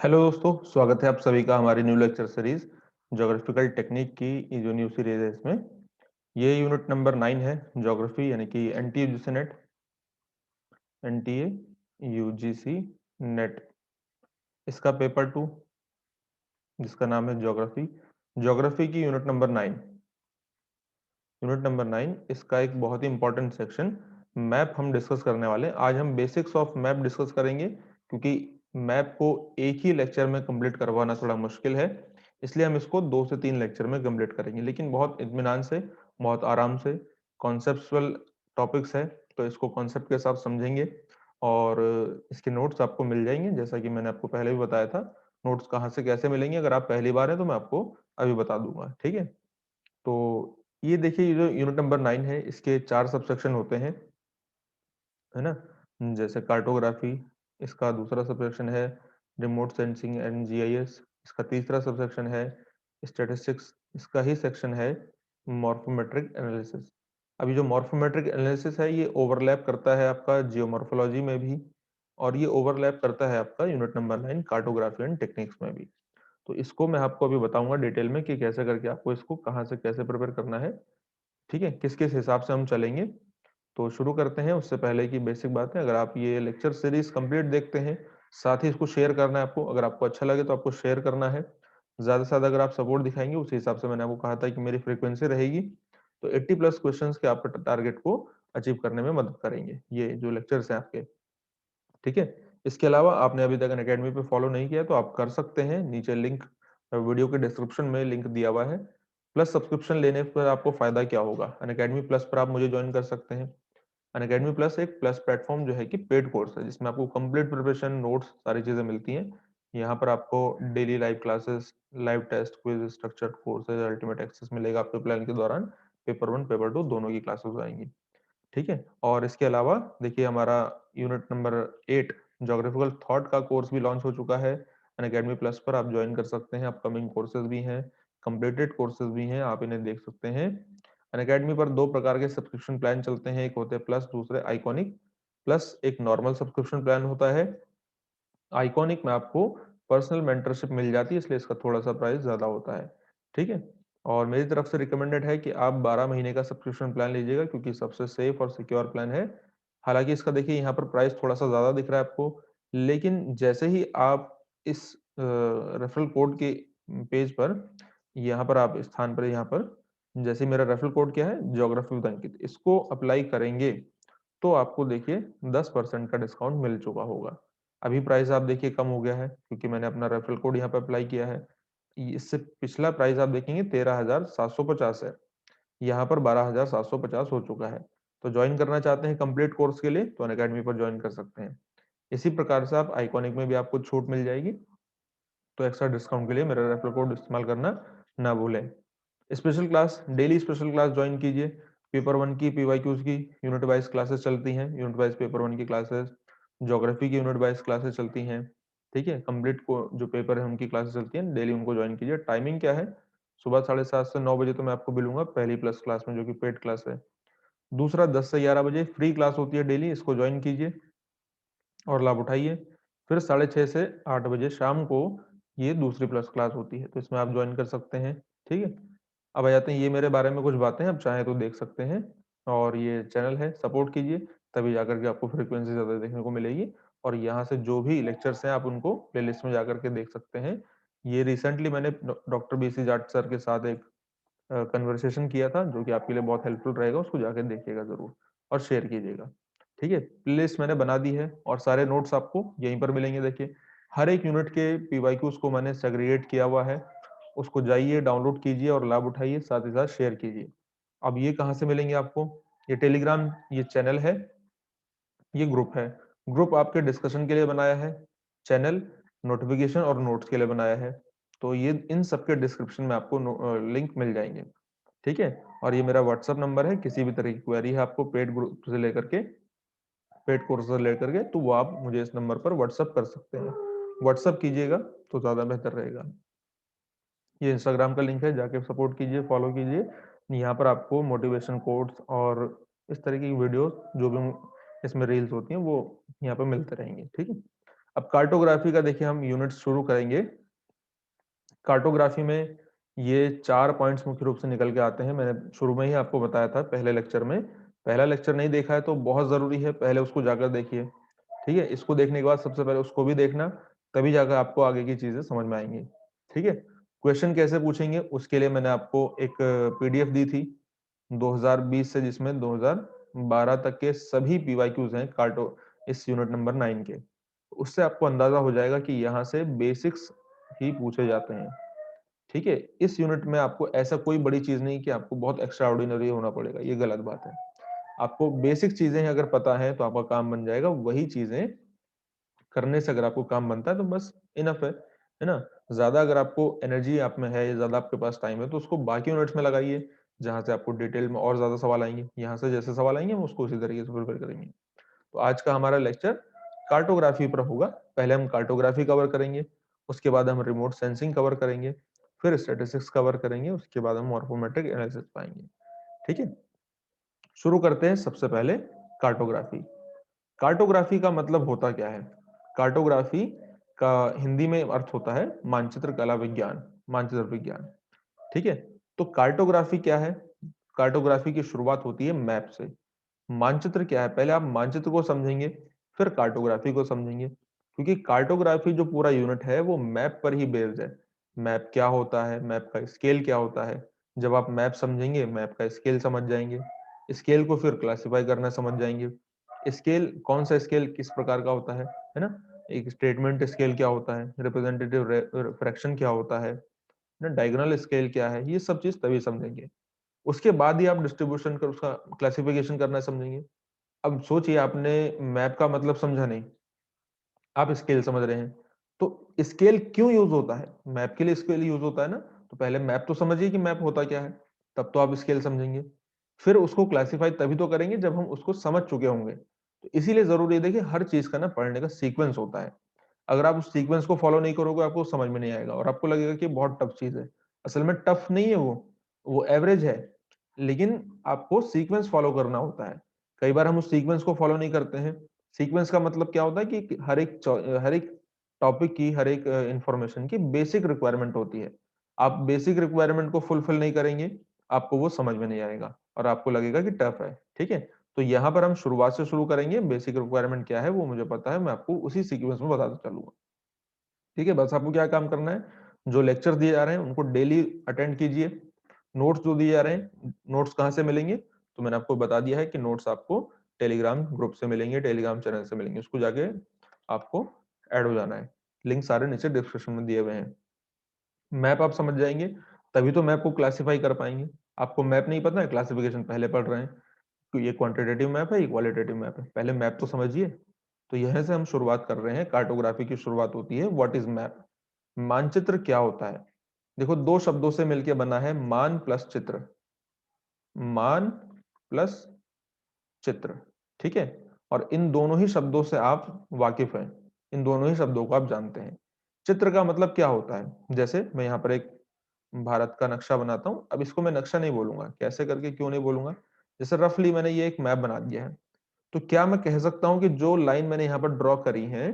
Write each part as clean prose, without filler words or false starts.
Hello दोस्तों, स्वागत है आप सभी का हमारी new lecture series geographical technique की। ये जो न्यू सीरीज है इसमें ये यूनिट नंबर 9 है, ज्योग्राफी यानी कि एनटीए यूजीसी नेट। इसका पेपर 2 जिसका नाम है ज्योग्राफी ज्योग्राफी की यूनिट नंबर 9 इसका एक बहुत ही इंपॉर्टेंट सेक्शन मैप हम डिस्कस करने वाले हैं। आज हम बेसिक्स ऑफ मैप डिस्कस करेंगे क्योंकि मैप को एक ही लेक्चर में कंप्लीट करवाना थोड़ा मुश्किल है, इसलिए हम इसको 2 से 3 लेक्चर में कंप्लीट करेंगे, लेकिन बहुत इत्मीनान से, बहुत आराम से। कॉन्सेप्चुअल टॉपिक्स है तो इसको कॉन्सेप्ट के साथ समझेंगे और इसके नोट्स आपको मिल जाएंगे। जैसा कि मैंने आपको पहले भी बताया था, नोट्स कहाँ से कैसे मिलेंगे अगर आप पहली बार है तो मैं आपको अभी बता दूंगा, ठीक है। तो ये देखिए, ये जो यूनिट नंबर 9 है इसके 4 सबसेक्शन होते हैं, है ना। जैसे कार्टोग्राफी, इसका दूसरा सबसेक्शन है रिमोट सेंसिंग एंड जीआईएस, इसका तीसरा सबसेक्शन है स्टैटिस्टिक्स, इसका ही सेक्शन है मॉर्फोमेट्रिक एनालिसिस। अभी जो मॉर्फोमेट्रिक एनालिसिस है ये ओवरलैप करता है आपका जियोमॉर्फोलॉजी में भी, और ये ओवरलैप करता है आपका unit number 9 cartography and techniques में भी। तो इसको मैं आपको अभी बताऊंगा डिटेल में कि कैसे करके आपको इसको कहाँ से कैसे प्रिपेयर करना है, ठीक है, किस किस हिसाब से हम चलेंगे। तो शुरू करते हैं। उससे पहले की बेसिक बात है, अगर आप ये लेक्चर सीरीज कंप्लीट देखते हैं, साथ ही इसको शेयर करना है आपको। अगर आपको अच्छा लगे तो आपको शेयर करना है। ज्यादा से ज्यादा अगर आप सपोर्ट दिखाएंगे, उसी हिसाब से मैंने आपको कहा था कि मेरी फ्रीक्वेंसी रहेगी, तो 80+ क्वेश्चंस के आपके टारगेट को अचीव करने में मदद करेंगे ये जो लेक्चर्स हैं आपके, ठीक है। इसके अलावा आपने अभी तक अनअकैडमी पे फॉलो नहीं किया तो आप कर सकते हैं, नीचे लिंक वीडियो के डिस्क्रिप्शन में लिंक दिया हुआ है। प्लस सब्सक्रिप्शन लेने पर आपको फायदा क्या होगा, अनअकैडमी प्लस पर आप मुझे ज्वाइन कर सकते हैं। अनअकैडमी प्लस एक प्लस प्लेटफॉर्म जो है कि पेड कोर्स है, जिसमें आपको कंप्लीट प्रिपरेशन, नोट्स, सारी चीजें मिलती हैं। यहाँ पर आपको daily live classes, live test, quiz, structured courses, ultimate access मिलेगा आपके प्लान के दौरान। पेपर 1 पेपर 2 दोनों की क्लासेस आएंगी, ठीक है। और इसके अलावा देखिए, हमारा यूनिट नंबर 8 ज्योग्राफिकल थॉट का कोर्स भी लॉन्च हो चुका है। अनअकैडमी प्लस पर आप ज्वाइन कर सकते हैं। अपकमिंग कोर्सेज भी हैं, कंप्लीटेड कोर्सेज भी हैं, आप इन्हें देख सकते हैं। अनअकैडमी पर 2 प्रकार के सब्सक्रिप्शन प्लान चलते हैं, एक होते हैं प्लस, दूसरे आइकॉनिक। प्लस एक नॉर्मल सब्सक्रिप्शन प्लान होता है। आइकॉनिक में आपको पर्सनल मेंटरशिप मिल जाती है, इसलिए इसका थोड़ा सा प्राइस ज्यादा होता है, ठीक है। और मेरी तरफ से रिकमेंडेड है कि आप 12 महीने का सब्सक्रिप्शन प्लान लीजिएगा, क्योंकि सबसे सेफ और सिक्योर प्लान है। हालांकि इसका देखिए यहाँ पर प्राइस थोड़ा सा ज्यादा दिख रहा है आपको, लेकिन जैसे ही आप इस रेफरल कोड के पेज पर, यहाँ पर आप स्थान पर, यहाँ पर जैसे मेरा रेफरल कोड क्या है, ज्योग्राफी विद अंकित, इसको अप्लाई करेंगे तो आपको देखिए 10% का डिस्काउंट मिल चुका होगा। अभी प्राइस आप देखिए कम हो गया है क्योंकि मैंने अपना रेफरल कोड यहाँ पे अप्लाई किया है। इससे पिछला प्राइस आप देखेंगे 13,750 है, यहाँ पर 12,750 हो चुका है। तो ज्वाइन करना चाहते हैं कंप्लीट कोर्स के लिए तो अनअकैडमी पर ज्वाइन कर सकते हैं। इसी प्रकार से आप आइकॉनिक में भी आपको छूट मिल जाएगी, तो एक्स्ट्रा डिस्काउंट के लिए मेरा रेफरल कोड इस्तेमाल करना ना भूलें। Special class, daily special class join कीजिए। पेपर 1 की पीवाईक्यूज की यूनिट वाइज क्लासेस चलती हैं, यूनिट वाइज पेपर 1 की क्लासेस। ज्योग्राफी की यूनिट वाइज क्लासेस चलती हैं, ठीक है। कंप्लीट को जो पेपर है उनकी क्लासेस चलती हैं, डेली उनको ज्वाइन कीजिए। टाइमिंग क्या है, सुबह 7:30 से 9 बजे तो मैं आपको मिलूंगा पहली प्लस क्लास में, जो कि पेड क्लास है। दूसरा 10 से 11 बजे फ्री क्लास होती है डेली, इसको ज्वाइन कीजिए और लाभ उठाइए। फिर 6:30 से 8 बजे शाम को ये दूसरी प्लस क्लास होती है, तो इसमें आप ज्वाइन कर सकते हैं, ठीक है। अब आ जाते हैं, ये मेरे बारे में कुछ बातें आप चाहें तो देख सकते हैं। और ये चैनल है, सपोर्ट कीजिए, तभी जाकर के आपको फ्रीक्वेंसी ज्यादा देखने को मिलेगी। और यहाँ से जो भी लेक्चर्स हैं आप उनको प्लेलिस्ट में जाकर के देख सकते हैं। ये रिसेंटली मैंने डॉक्टर बीसी जाट सर के साथ एक कन्वर्सेशन किया था, जो कि आपके लिए बहुत हेल्पफुल रहेगा, उसको जाकर देखिएगा जरूर और शेयर कीजिएगा, ठीक है। प्लेलिस्ट मैंने बना दी है और सारे नोट्स आपको यहीं पर मिलेंगे। देखिए, हर एक यूनिट के पीवाईक्यूज को मैंने सेग्रीगेट किया हुआ है, उसको जाइए डाउनलोड कीजिए और लाभ उठाइए, साथ ही साथ शेयर कीजिए। अब ये कहाँ से मिलेंगे आपको, ये टेलीग्राम, ये चैनल है, ये ग्रुप है। ग्रुप आपके डिस्कशन के लिए बनाया है, चैनल नोटिफिकेशन और नोट्स के लिए बनाया है। तो ये इन सबके डिस्क्रिप्शन में आपको लिंक मिल जाएंगे, ठीक है। और ये मेरा व्हाट्सअप नंबर है, किसी भी तरह की क्वेरी है आपको पेड ग्रुप से लेकर के, पेड कोर्स से लेकर के, तो वो आप मुझे इस नंबर पर व्हाट्सअप कर सकते हैं। व्हाट्सअप कीजिएगा तो ज्यादा बेहतर रहेगा। ये इंस्टाग्राम का लिंक है, जाके सपोर्ट कीजिए, फॉलो कीजिए। यहाँ पर आपको मोटिवेशन कोट्स और इस तरह की वीडियो जो भी इसमें रील्स होती हैं वो यहाँ पर मिलते रहेंगे, ठीक है। अब कार्टोग्राफी का देखिए हम यूनिट शुरू करेंगे। कार्टोग्राफी में ये 4 पॉइंट्स मुख्य रूप से निकल के आते हैं। मैंने शुरू में ही आपको बताया था पहले लेक्चर में। पहला लेक्चर नहीं देखा है तो बहुत जरूरी है, पहले उसको जाकर देखिए। ठीक है, इसको देखने के बाद सबसे पहले उसको भी देखना, तभी जाकर आपको आगे की चीजें समझ में आएंगी। ठीक है, क्वेश्चन कैसे पूछेंगे उसके लिए मैंने आपको एक पीडीएफ दी थी 2020 से, जिसमें 2012 तक के सभी पीवाईक्यूज हैं कार्टो इस यूनिट नंबर 9 के। उससे आपको अंदाजा हो जाएगा कि यहाँ से बेसिक्स ही पूछे जाते हैं। ठीक है, इस यूनिट में आपको ऐसा कोई बड़ी चीज नहीं कि आपको बहुत एक्स्ट्रा ऑर्डिनरी होना पड़ेगा, ये गलत बात है। आपको बेसिक चीजें अगर पता है तो आपका काम बन जाएगा। वही चीजें करने से अगर आपको काम बनता है तो बस इनफ है ना। ज्यादा अगर आपको एनर्जी आप में है, ज्यादा आपके पास टाइम है, तो उसको बाकी यूनिट्स में लगाइए जहां से आपको डिटेल में और ज्यादा सवाल आएंगे। यहाँ से जैसे सवाल आएंगे हम उसको उसी तरीके से प्रिपेयर करेंगे। तो आज का हमारा लेक्चर कार्टोग्राफी पर होगा। पहले हम कार्टोग्राफी कवर करेंगे, उसके बाद हम रिमोट सेंसिंग कवर करेंगे, फिर स्टैटिस्टिक्स कवर करेंगे, उसके बाद हम मॉर्फोमेट्रिक एनालिसिस पाएंगे। ठीक है, शुरू करते हैं सबसे पहले कार्टोग्राफी। कार्टोग्राफी का मतलब होता क्या है? कार्टोग्राफी का हिंदी में अर्थ होता है मानचित्र कला विज्ञान, मानचित्र विज्ञान। ठीक है, तो कार्टोग्राफी क्या है? कार्टोग्राफी की शुरुआत होती है मैप से। मानचित्र क्या है? पहले आप मानचित्र को समझेंगे, फिर कार्टोग्राफी को समझेंगे, क्योंकि कार्टोग्राफी जो पूरा यूनिट है वो मैप पर ही बेस्ड है। मैप क्या होता है, मैप का स्केल क्या होता है, जब आप मैप समझेंगे मैप का स्केल समझ जाएंगे, स्केल को फिर क्लासिफाई करना समझ जाएंगे। स्केल कौन सा स्केल किस प्रकार का होता है ना। एक स्टेटमेंट स्केल क्या होता है, रिप्रेजेंटेटिव फ्रैक्शन क्या होता है ना, डायगोनल स्केल क्या है, ये सब चीज तभी समझेंगे। उसके बाद ही आप डिस्ट्रीब्यूशन कर उसका क्लासिफिकेशन करना समझेंगे। अब सोचिए, आपने मैप का मतलब समझा नहीं, आप स्केल समझ रहे हैं। तो स्केल क्यों यूज होता है? मैप के लिए स्केल यूज होता है ना। तो पहले मैप तो समझिए कि मैप होता क्या है, तब तो आप स्केल समझेंगे। फिर उसको क्लासिफाई तभी तो करेंगे जब हम उसको समझ चुके होंगे। तो इसीलिए जरूरी है, देखिए हर चीज का ना पढ़ने का सीक्वेंस होता है। अगर आप उस सीक्वेंस को फॉलो नहीं करोगे आपको समझ में नहीं आएगा और आपको लगेगा कि बहुत टफ चीज है। असल में टफ नहीं है, वो एवरेज है। लेकिन आपको सीक्वेंस फॉलो करना होता है। कई बार हम उस सीक्वेंस को फॉलो नहीं करते हैं। सीक्वेंस का मतलब क्या होता है कि हर एक टॉपिक की, हर एक इंफॉर्मेशन की बेसिक रिक्वायरमेंट होती है। आप बेसिक रिक्वायरमेंट को फुलफिल नहीं करेंगे, आपको वो समझ में नहीं आएगा और आपको लगेगा कि टफ है। ठीक है, तो यहाँ पर हम शुरुआत से शुरू करेंगे। बेसिक रिक्वायरमेंट क्या है वो मुझे पता है, मैं आपको उसी सीक्वेंस में बताता चलूंगा। ठीक है, बस आपको क्या काम करना है, जो लेक्चर दिए जा रहे हैं उनको डेली अटेंड कीजिए। नोट्स जो दिए जा रहे हैं, नोट्स कहाँ से मिलेंगे? तो मैंने आपको बता दिया है कि नोट्स आपको टेलीग्राम ग्रुप से मिलेंगे, टेलीग्राम चैनल से मिलेंगे। उसको जाके आपको ऐड हो जाना है। लिंक सारे नीचे डिस्क्रिप्शन में दिए हुए हैं। मैप आप समझ जाएंगे तभी तो मैप को क्लासिफाई कर पाएंगे। आपको मैप नहीं पता है, क्लासिफिकेशन पहले पढ़ रहे हैं। तो ये क्वांटिटेटिव मैप है, ये क्वालिटेटिव मैप है, पहले मैप तो समझिए। तो यहीं से हम शुरुआत कर रहे हैं। कार्टोग्राफी की शुरुआत होती है व्हाट इज मैप। मानचित्र क्या होता है? देखो, दो शब्दों से मिलकर बना है, मान प्लस चित्र। मान प्लस चित्र। ठीक है, और इन दोनों ही शब्दों से आप वाकिफ हैं, इन दोनों ही शब्दों को आप जानते हैं। चित्र का मतलब क्या होता है? जैसे मैं यहाँ पर एक भारत का नक्शा बनाता हूं। अब इसको मैं नक्शा नहीं बोलूंगा, कैसे करके क्यों नहीं बोलूंगा, जैसे रफली मैंने ये एक मैप बना दिया है। तो क्या मैं कह सकता हूं कि जो लाइन मैंने यहाँ पर ड्रॉ करी है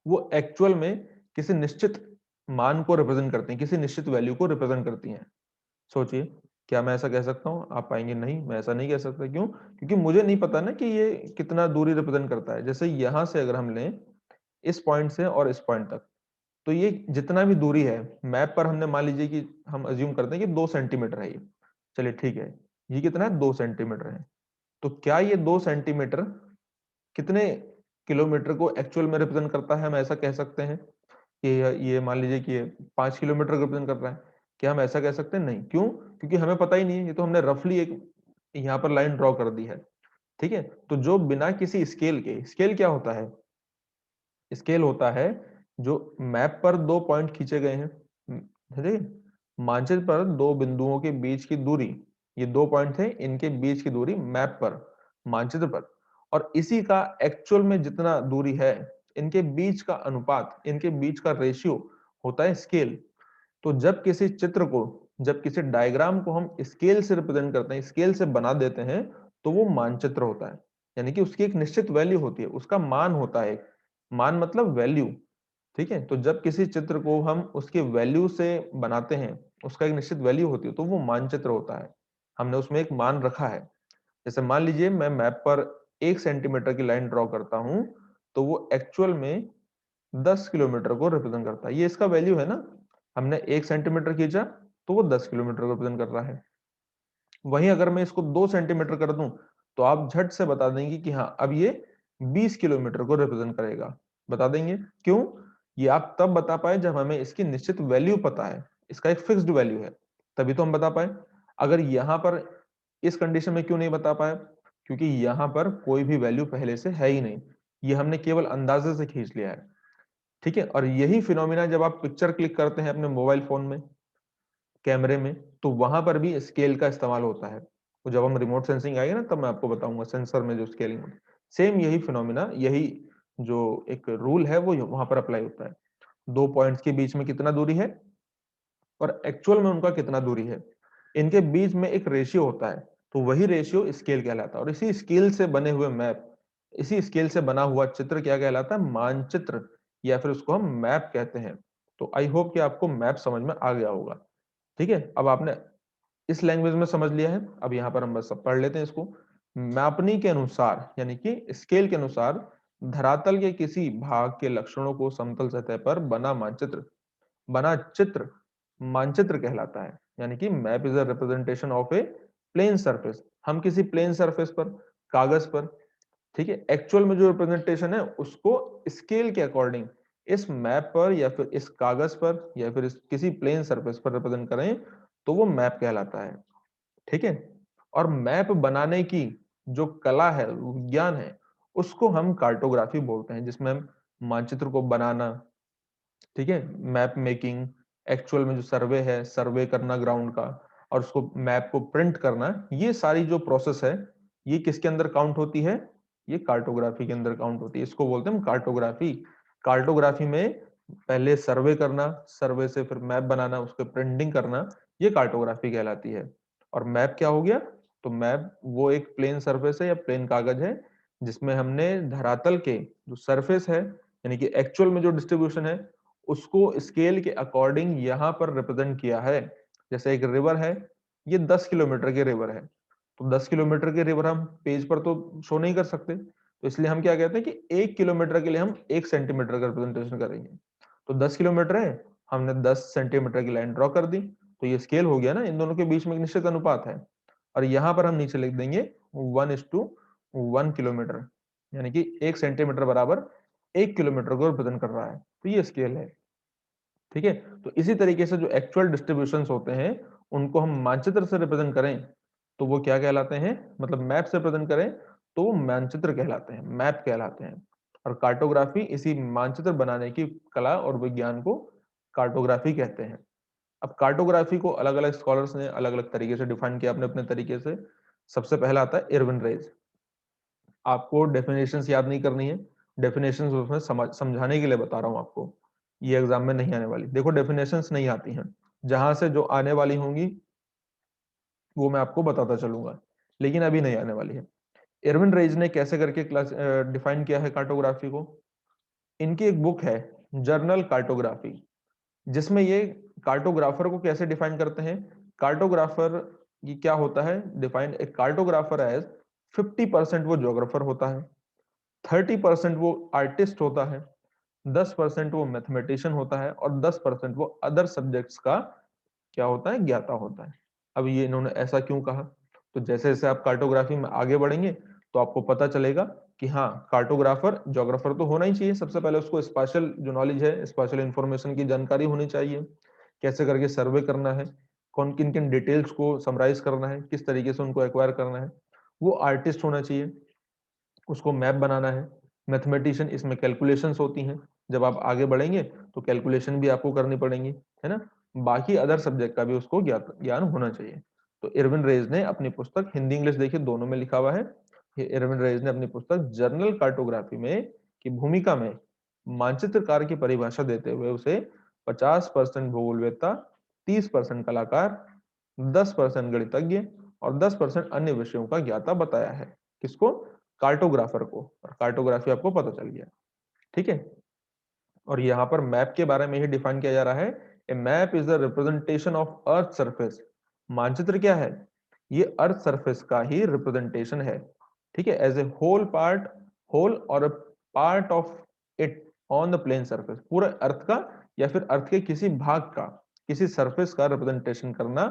वो एक्चुअल में किसी निश्चित मान को रिप्रेजेंट करती हैं, किसी निश्चित वैल्यू को रिप्रेजेंट करती हैं? सोचिए, क्या मैं ऐसा कह सकता हूँ? आप पाएंगे नहीं, मैं ऐसा नहीं कह सकता। क्यों? क्योंकि मुझे नहीं पता ना कि ये कितना दूरी रिप्रेजेंट करता है। जैसे यहां से अगर हम लें इस पॉइंट से और इस पॉइंट तक, तो ये जितना भी दूरी है मैप पर, हमने मान लीजिए कि हम अज्यूम करते हैं कि 2 सेंटीमीटर है ये। चलिए ठीक है, ये कितना है? 2 सेंटीमीटर है। तो क्या ये 2 सेंटीमीटर कितने किलोमीटर को एक्चुअल में रिप्रेजेंट करता है? हम ऐसा कह सकते हैं कि ये मान लीजिए कि ये 5 किलोमीटर रिप्रेजेंट कर रहा है। क्या हम ऐसा कह सकते हैं? नहीं। क्यों? क्योंकि हमें पता ही नहीं है, ये तो हमने रफली एक यहाँ पर लाइन ड्रॉ कर दी है। ठीक है, तो जो बिना किसी स्केल के, स्केल क्या होता है? स्केल होता है जो मैप पर दो पॉइंट खींचे गए हैं, ठीक है? मानचित्र पर दो बिंदुओं के बीच की दूरी, ये दो पॉइंट थे, इनके बीच की दूरी मैप पर, मानचित्र पर, और इसी का एक्चुअल में जितना दूरी है, इनके बीच का अनुपात, इनके बीच का रेशियो होता है स्केल। तो जब किसी चित्र को, जब किसी डायग्राम को हम स्केल से रिप्रेजेंट करते हैं, स्केल से बना देते हैं, तो वो मानचित्र होता है। यानी कि उसकी एक निश्चित वैल्यू होती है, उसका मान होता है। मान मतलब वैल्यू, ठीक है। तो जब किसी चित्र को हम उसके वैल्यू से बनाते हैं, उसका एक निश्चित वैल्यू होती है, तो वो मानचित्र होता है। हमने उसमें एक मान रखा है। जैसे मान लीजिए मैं मैप पर 1 सेंटीमीटर की लाइन ड्रॉ करता हूं, तो वो एक्चुअल में 10 किलोमीटर को रिप्रेजेंट करता है। ये इसका वैल्यू है ना, हमने 1 सेंटीमीटर खींचा तो वो 10 किलोमीटर को रिप्रेजेंट कर रहा है। वहीं अगर मैं इसको 2 सेंटीमीटर कर दूं, तो आप झट से बता देंगे कि हाँ अब ये 20 किलोमीटर को रिप्रेजेंट करेगा। बता देंगे क्यों? ये आप तब बता पाए जब हमें इसकी निश्चित वैल्यू पता है, इसका एक फिक्स्ड वैल्यू है, तभी तो हम बता पाए। अगर यहां पर इस कंडीशन में क्यों नहीं बता पाए? क्योंकि यहां पर कोई भी वैल्यू पहले से है ही नहीं, ये हमने केवल अंदाजे से खींच लिया है, ठीक है। और यही फिनोमिना जब आप पिक्चर क्लिक करते हैं अपने मोबाइल फोन में, कैमरे में, तो वहां पर भी स्केल का इस्तेमाल होता है। तो जब हम रिमोट सेंसिंग आएगा ना, तब मैं आपको बताऊंगा सेंसर में जो स्केलिंग होती है, सेम यही फिनोमिना, यही जो एक रूल है वो वहां पर अप्लाई होता है। दो पॉइंट्स के बीच में कितना दूरी है और एक्चुअल में उनका कितना दूरी है, इनके बीच में एक रेशियो होता है, तो वही रेशियो स्केल कहलाता है। और इसी स्केल से बने हुए मैप, इसी स्केल से बना हुआ चित्र क्या कहलाता है? मानचित्र, या फिर उसको हम मैप कहते हैं। तो आई होप कि आपको मैप समझ में आ गया होगा, ठीक है। अब आपने इस लैंग्वेज में समझ लिया है, अब यहाँ पर हम बस सब पढ़ लेते हैं इसको। मैपनी के अनुसार, यानी कि स्केल के अनुसार धरातल के किसी भाग के लक्षणों को समतल सतह पर बना चित्र मानचित्र कहलाता है। यानी कि map is a representation of a plane surface. हम किसी प्लेन सरफेस पर, कागज पर, ठीक है, एक्चुअल में जो रिप्रेजेंटेशन है उसको स्केल के अकॉर्डिंग इस मैप पर या फिर इस कागज पर या फिर इस किसी प्लेन सरफेस पर रिप्रेजेंट करें, तो वो मैप कहलाता है, ठीक है। और मैप बनाने की जो कला है, विज्ञान है, उसको हम कार्टोग्राफी बोलते हैं, जिसमें हम मानचित्र को बनाना, ठीक है, मैप मेकिंग, एक्चुअल में जो सर्वे है, सर्वे करना ग्राउंड का, और उसको मैप को प्रिंट करना, ये सारी जो प्रोसेस है, ये किसके अंदर काउंट होती है? ये कार्टोग्राफी के अंदर काउंट होती है। इसको बोलते हैं हम कार्टोग्राफी। कार्टोग्राफी में पहले सर्वे करना, सर्वे से फिर मैप बनाना, उसके प्रिंटिंग करना, ये कार्टोग्राफी कहलाती है। और मैप क्या हो गया? तो मैप वो एक प्लेन सरफेस है या प्लेन कागज है, जिसमें हमने धरातल के जो सरफेस है, यानी कि एक्चुअल में जो डिस्ट्रीब्यूशन है, उसको स्केल के अकॉर्डिंग यहाँ पर रिप्रेजेंट किया है। जैसे एक रिवर है, ये 10 किलोमीटर के रिवर है, तो 10 किलोमीटर के रिवर हम पेज पर तो शो नहीं कर सकते, तो इसलिए हम क्या कहते हैं कि 1 किलोमीटर के लिए हम 1 सेंटीमीटर का रिप्रेजेंटेशन करेंगे। तो 10 किलोमीटर है, हमने 10 सेंटीमीटर की लाइन ड्रॉ कर दी, तो ये स्केल हो गया ना, इन दोनों के बीच में एक निश्चित अनुपात है। और यहाँ पर हम नीचे लिख देंगे 1:1 किलोमीटर, यानी कि 1 सेंटीमीटर बराबर 1 किलोमीटर को रिप्रेजेंट कर रहा है, तो ये स्केल है, ठीक है। तो इसी तरीके से जो एक्चुअल डिस्ट्रीब्यूशंस होते हैं, उनको हम मानचित्र से रिप्रेजेंट करें तो वो क्या कहलाते हैं? मतलब मैप से रिप्रेजेंट करें तो वो मानचित्र कहलाते हैं, मैप कहलाते हैं। और कार्टोग्राफी इसी मानचित्र बनाने की कला और विज्ञान को कार्टोग्राफी कहते हैं। अब कार्टोग्राफी को अलग अलग स्कॉलर्स ने अलग अलग तरीके से डिफाइन किया अपने अपने तरीके से। सबसे पहला आता है इरविन रेज। आपको डेफिनेशंस याद नहीं करनी है, डेफिनेशंस उसमें समझाने के लिए बता रहा हूं आपको, ये एग्जाम में नहीं आने वाली। देखो डेफिनेशंस नहीं आती हैं, जहां से जो आने वाली होंगी वो मैं आपको बताता चलूंगा, लेकिन अभी नहीं आने वाली है। इरविन रेज ने कैसे करके क्लास डिफाइन किया है कार्टोग्राफी को? इनकी एक बुक है जर्नल कार्टोग्राफी, जिसमें ये कार्टोग्राफर को कैसे डिफाइन करते हैं। कार्टोग्राफर ये क्या होता है डिफाइंड? ए कार्टोग्राफर एज 50% वो ज्योग्राफर होता है, 30% वो आर्टिस्ट होता है, 10% वो मैथमेटिशियन होता है, और 10% वो अदर सब्जेक्ट्स का क्या होता है? ज्ञाता होता है। अब ये इन्होंने ऐसा क्यों कहा? तो जैसे जैसे आप कार्टोग्राफी में आगे बढ़ेंगे तो आपको पता चलेगा कि हाँ, कार्टोग्राफर ज्योग्राफर तो होना ही चाहिए। सबसे पहले उसको स्पेशल जो नॉलेज है, स्पेशल इंफॉर्मेशन की जानकारी होनी चाहिए, कैसे करके सर्वे करना है, कौन किन किन डिटेल्स को समराइज करना है, किस तरीके से उनको एक्वायर करना है। वो आर्टिस्ट होना चाहिए, उसको मैप बनाना है। मैथमेटिशियन, इसमें कैलकुलेशंस होती हैं, जब आप आगे बढ़ेंगे तो कैलकुलेशन भी आपको करनी पड़ेंगी, है ना। बाकी अदर सब्जेक्ट का भी उसको ज्ञान होना चाहिए। तो इरविन रेज ने अपनी पुस्तक, हिंदी इंग्लिश देखिए दोनों में लिखा हुआ है, ये इरविन रेज ने अपनी पुस्तक जर्नल कार्टोग्राफी में की भूमिका में मानचित्रकार की परिभाषा देते हुए उसे 50% भूगोलवेत्ता, 30% कलाकार, 10% गणितज्ञ और 10% अन्य विषयों का ज्ञाता बताया है। किसको? कार्टोग्राफर को। और कार्टोग्राफी आपको पता चल गया, ठीक है। और यहाँ पर मैप के बारे में ही डिफाइन किया जा रहा है, a map is the representation of earth surface. मानचित्र क्या है? ये अर्थ सरफेस का ही रिप्रेजेंटेशन है, ठीक है, as a whole part, whole और part of it on the plane surface, पूरे अर्थ का या फिर अर्थ के किसी भाग का, किसी सरफेस का रिप्रेजेंटेशन करना,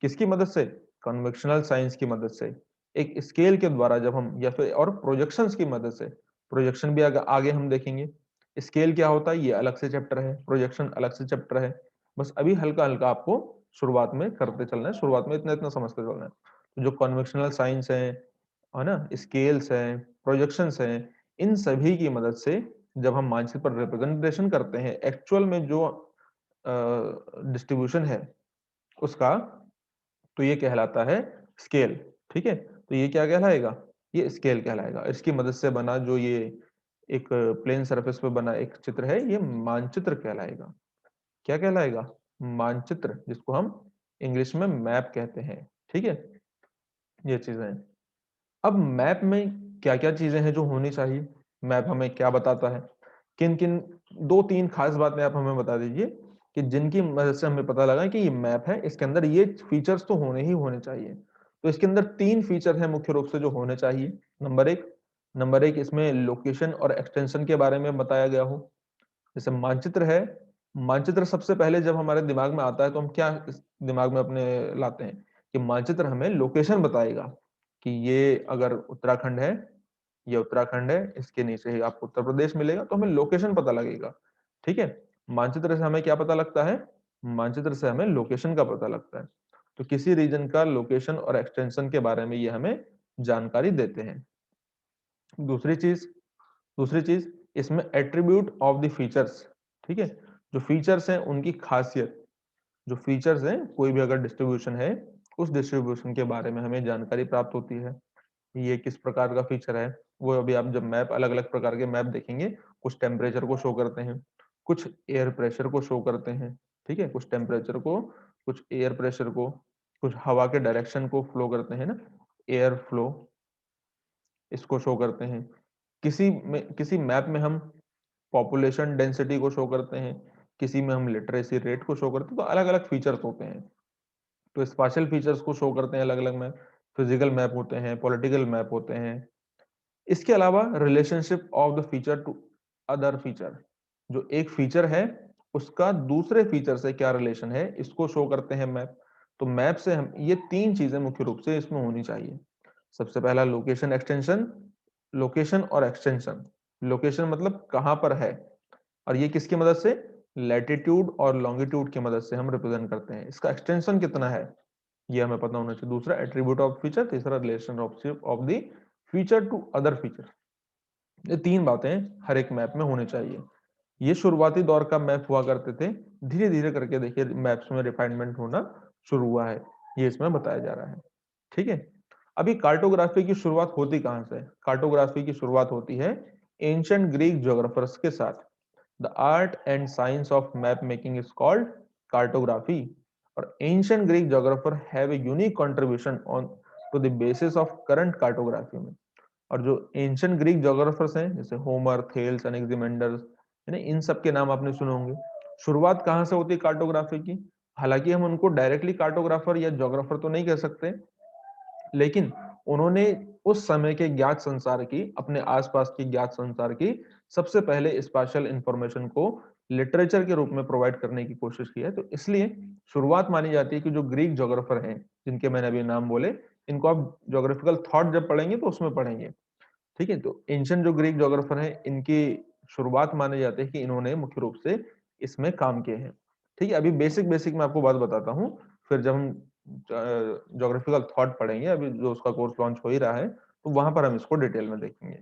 किसकी मदद से? कन्वेक्शनल साइंस की मदद से, एक स्केल के द्वारा जब हम, या फिर और प्रोजेक्शंस की मदद से। प्रोजेक्शन भी आगे हम देखेंगे। स्केल क्या होता है ये अलग से चैप्टर है, प्रोजेक्शन अलग से चैप्टर है। बस अभी हल्का हल्का आपको शुरुआत में करते चलना है, शुरुआत में इतना इतना समझते चलना है। तो जो कन्वेक्शनल साइंस है ना, स्केल्स हैं, प्रोजेक्शंस हैं, इन सभी की मदद से जब हम मानचित्र पर रिप्रेजेंटेशन करते हैं एक्चुअल में जो डिस्ट्रीब्यूशन है उसका, तो ये कहलाता है स्केल। ठीक है, तो ये क्या कहलाएगा? ये स्केल कहलाएगा। इसकी मदद से बना जो ये एक प्लेन सरफेस पे बना एक चित्र है, ये मानचित्र कहलाएगा। क्या कहलाएगा? मानचित्र, जिसको हम इंग्लिश में मैप कहते हैं। ठीक है, ये चीजें हैं। अब मैप में क्या क्या चीजें हैं जो होनी चाहिए? मैप हमें क्या बताता है? किन किन दो तीन खास बातें आप हमें बता दीजिए कि जिनकी मदद से हमें पता लगा कि ये मैप है, इसके अंदर ये फीचर्स तो होने ही होने चाहिए। तो इसके अंदर तीन फीचर है मुख्य रूप से जो होने चाहिए। नंबर एक इसमें लोकेशन और एक्सटेंशन के बारे में बताया गया हो। जैसे मानचित्र है, मानचित्र सबसे पहले जब हमारे दिमाग में आता है तो हम क्या इस दिमाग में अपने लाते हैं कि मानचित्र हमें लोकेशन बताएगा कि ये अगर उत्तराखंड है, ये उत्तराखंड है, इसके नीचे ही आपको उत्तर प्रदेश मिलेगा, तो हमें लोकेशन पता लगेगा। ठीक है, मानचित्र से हमें क्या पता लगता है? मानचित्र से हमें लोकेशन का पता लगता है। तो किसी रीजन का लोकेशन और एक्सटेंशन के बारे में ये हमें जानकारी देते हैं। दूसरी चीज दूसरी चीज इसमें एट्रीब्यूट ऑफ द फीचर्स। ठीक है, जो फीचर्स हैं उनकी खासियत, जो फीचर्स हैं कोई भी अगर डिस्ट्रीब्यूशन है, उस डिस्ट्रीब्यूशन के बारे में हमें जानकारी प्राप्त होती है। ये किस प्रकार का फीचर है, वो अभी आप जब मैप, अलग अलग प्रकार के मैप देखेंगे, कुछ टेम्परेचर को शो करते हैं, कुछ एयर प्रेशर को शो करते हैं। ठीक है, कुछ टेम्परेचर को, कुछ एयर प्रेशर को, कुछ हवा के डायरेक्शन को फ्लो करते हैं ना, एयर फ्लो, इसको शो करते हैं। किसी मैप में हम पॉपुलेशन डेंसिटी को शो करते हैं, किसी में हम लिटरेसी रेट को शो करते हैं। तो अलग अलग फीचर्स होते हैं, तो स्पेशल फीचर्स को शो करते हैं अलग अलग मैप। फिजिकल मैप होते हैं, पॉलिटिकल मैप होते हैं। इसके अलावा relationship of the feature to other feature, जो एक फीचर है उसका दूसरे फीचर से क्या रिलेशन है, इसको शो करते हैं मैप। तो मैप से हम ये तीन चीजें मुख्य रूप से इसमें होनी चाहिए। सबसे पहला लोकेशन एक्सटेंशन, लोकेशन और एक्सटेंशन। लोकेशन मतलब कहां पर है, और ये किसकी मदद से? लैटिट्यूड और लॉन्गिट्यूड की मदद से हम रिप्रेजेंट करते हैं। इसका एक्सटेंशन कितना है ये हमें पता होना चाहिए। दूसरा एट्रीब्यूट ऑफ फीचर, तीसरा relation of the feature to other feature. ये तीन बातें हर एक मैप में होनी चाहिए। ये शुरुआती दौर का मैप हुआ करते थे, धीरे धीरे करके देखिए मैप्स में रिफाइनमेंट होना शुरू हुआ है, ये इसमें बताया जा रहा है। ठीक है, अभी कार्टोग्राफी की शुरुआत होती कहां से? कार्टोग्राफी की शुरुआत होती है एंशिएंट ग्रीक ज्योग्राफर्स के साथ। The art and science of map making is called cartography. और ancient Greek geographer have a unique contribution on to the basis of current cartography में। और जो एंशिएंट ग्रीक ज्योग्राफर्स हैं जैसे होमर, थेल्स, एनेक्सिमेंडर, इन सब के नाम आपने सुने होंगे। शुरुआत कहाँ से होती है कार्टोग्राफी की? हालांकि हम उनको डायरेक्टली कार्टोग्राफर या ज्योग्राफर तो नहीं कह सकते, लेकिन उन्होंने उस समय के ज्ञात संसार की, अपने आसपास की ज्ञात संसार की सबसे पहले स्पेशल इंफॉर्मेशन को लिटरेचर के रूप में प्रोवाइड करने की कोशिश की है। तो इसलिए शुरुआत मानी जाती है कि जो ग्रीक ज्योग्राफर हैं, जिनके मैंने अभी नाम बोले, इनको आप ज्योग्राफिकल थॉट जब पढ़ेंगे तो उसमें पढ़ेंगे। ठीक है, तो एंशिएंट जो ग्रीक ज्योग्राफर हैं, इनकी शुरुआत माने जाते हैं कि इन्होंने मुख्य रूप से इसमें काम किए हैं। ठीक है, अभी बेसिक बेसिक मैं आपको बात बताता हूँ, फिर जब हम ज्योग्राफिकल थॉट पढ़ेंगे, अभी जो उसका कोर्स लॉन्च हो ही रहा है, तो वहां पर हम इसको डिटेल में देखेंगे।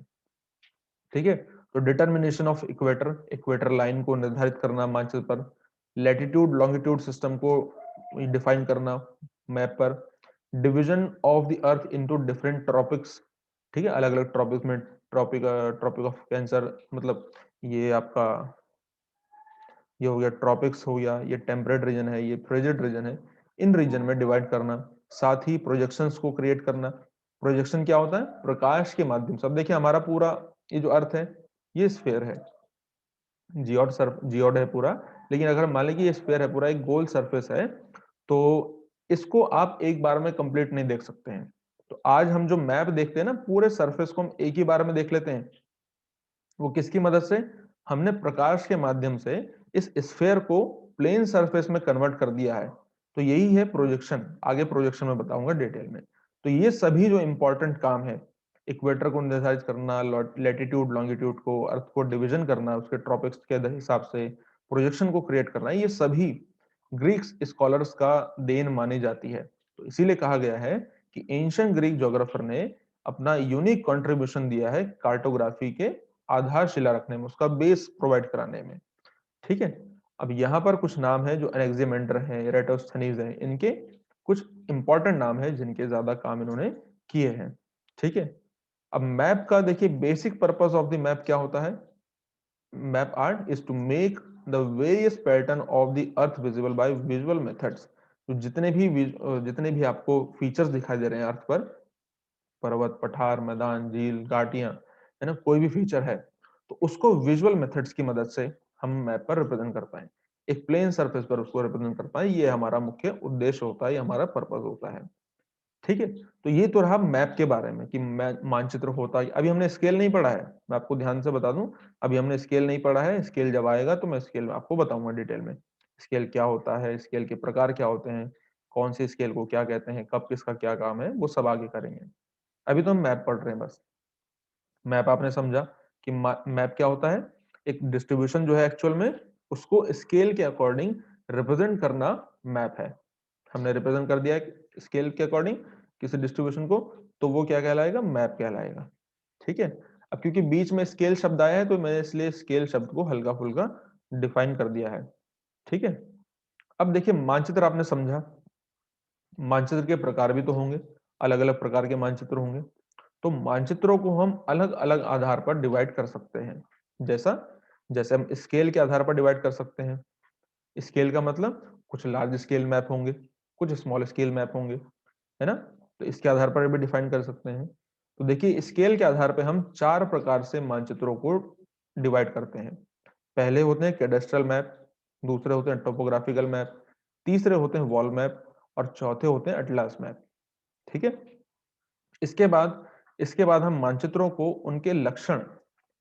ठीक है, तो determination of equator, equator line को निर्धारित करना मानचित्र पर, लैटिट्यूड लॉन्गिट्यूड सिस्टम को डिफाइन करना मैप पर, division of the earth into different tropics. ठीक है, अलग अलग ट्रॉपिक में, ट्रॉपिक ट्रॉपिक ऑफ कैंसर, मतलब ये आपका, ये हो गया ट्रॉपिक्स हो गया, ये टेम्परेट रीजन है, ये फ्रिजिड रीजन है, इन रीजन में डिवाइड करना। साथ ही प्रोजेक्शंस को क्रिएट करना। प्रोजेक्शन क्या होता है? प्रकाश के माध्यम से। अब देखिए हमारा पूरा ये जो अर्थ है, ये स्फेयर है, जियोड है पूरा, लेकिन अगर मान लीजिए ये स्फीयर है पूरा, एक गोल सरफेस है, तो इसको आप एक बार में कंप्लीट नहीं देख सकते हैं। तो आज हम जो मैप देखते हैं ना, पूरे सरफेस को हम एक ही बार में देख लेते हैं। वो किसकी मदद से? हमने प्रकाश के माध्यम से इस स्फीयर को प्लेन सरफेस में कन्वर्ट कर दिया है। तो यही है प्रोजेक्शन। आगे प्रोजेक्शन में बताऊंगा डिटेल में। तो ये सभी जो इंपॉर्टेंट काम है, इक्वेटर को निर्धारित करना, लैटिट्यूड लॉन्गिट्यूड को, अर्थ को डिवीजन करना उसके ट्रॉपिक्स के हिसाब से, प्रोजेक्शन को क्रिएट करना, ये सभी ग्रीक स्कॉलर्स का देन मानी जाती है। तो इसीलिए कहा गया है कि एंशिएंट ग्रीक ज्योग्राफर ने अपना यूनिक कंट्रीब्यूशन दिया है कार्टोग्राफी के आधारशिला रखने में, उसका बेस प्रोवाइड कराने में। ठीक है। अब यहाँ पर कुछ नाम है जो एनेक्सिमेंडर है, एराटोस्थनीज है, इनके कुछ इंपॉर्टेंट नाम है जिनके ज्यादा काम इन्होंने किए हैं। ठीक है। अब मैप का देखिए basic purpose of the map क्या होता है? Map art is to make the various pattern of the earth visible by visual methods. तो जितने भी आपको फीचर्स दिखाई दे रहे हैं अर्थ पर, पर्वत, पठार, मैदान, झील, घाटियां, है ना, कोई भी फीचर है, तो उसको विजुअल मेथड्स की मदद से हम मैप पर रिप्रेजेंट कर पाए, एक प्लेन सरफेस पर उसको रिप्रेजेंट कर पाए। ये हमारा मुख्य उद्देश्य होता है, ये हमारा पर्पस होता है। ठीक है। तो ये तो रहा मैप के बारे में कि मानचित्र होता है। अभी हमने स्केल नहीं पढ़ा है, मैं आपको ध्यान से बता दूं, अभी हमने स्केल नहीं पढ़ा है। स्केल जब आएगा तो मैं स्केल में आपको बताऊंगा डिटेल में, स्केल क्या होता है, स्केल के प्रकार क्या होते हैं, कौन से स्केल को क्या कहते हैं, कब किसका क्या काम है, वो सब आगे करेंगे। अभी तो हम मैप पढ़ रहे हैं बस। मैप आपने समझा कि मैप क्या होता है? एक डिस्ट्रीब्यूशन जो है एक्चुअल में, उसको स्केल के अकॉर्डिंग रिप्रेजेंट करना मैप है। हमने रिप्रेजेंट कर दिया स्केल के अकॉर्डिंग किसी डिस्ट्रीब्यूशन को, तो वो क्या कहलाएगा? मैप कहलाएगा। ठीक है। अब क्योंकि बीच में स्केल शब्द आया है, तो मैंने इसलिए स्केल शब्द को हल्का फुल्का डिफाइन कर दिया है। ठीक है। अब देखिए मानचित्र आपने समझा, मानचित्र के प्रकार भी तो होंगे, अलग अलग प्रकार के मानचित्र होंगे। तो मानचित्रों को हम अलग अलग आधार पर डिवाइड कर सकते हैं। जैसा जैसे हम स्केल के आधार पर डिवाइड कर सकते हैं। स्केल का मतलब कुछ लार्ज स्केल मैप होंगे, कुछ स्मॉल स्केल मैप होंगे, है ना। तो इसके आधार पर भी डिफाइन कर सकते हैं। तो देखिए स्केल के आधार पर हम 4 प्रकार से मानचित्रों को डिवाइड करते हैं। पहले होते हैं कैडेस्ट्रल मैप, दूसरे होते हैं टोपोग्राफिकल मैप, तीसरे होते हैं वॉल मैप, और चौथे होते हैं एटलास मैप। ठीक है। इसके बाद इसके बाद हम मानचित्रों को उनके लक्षण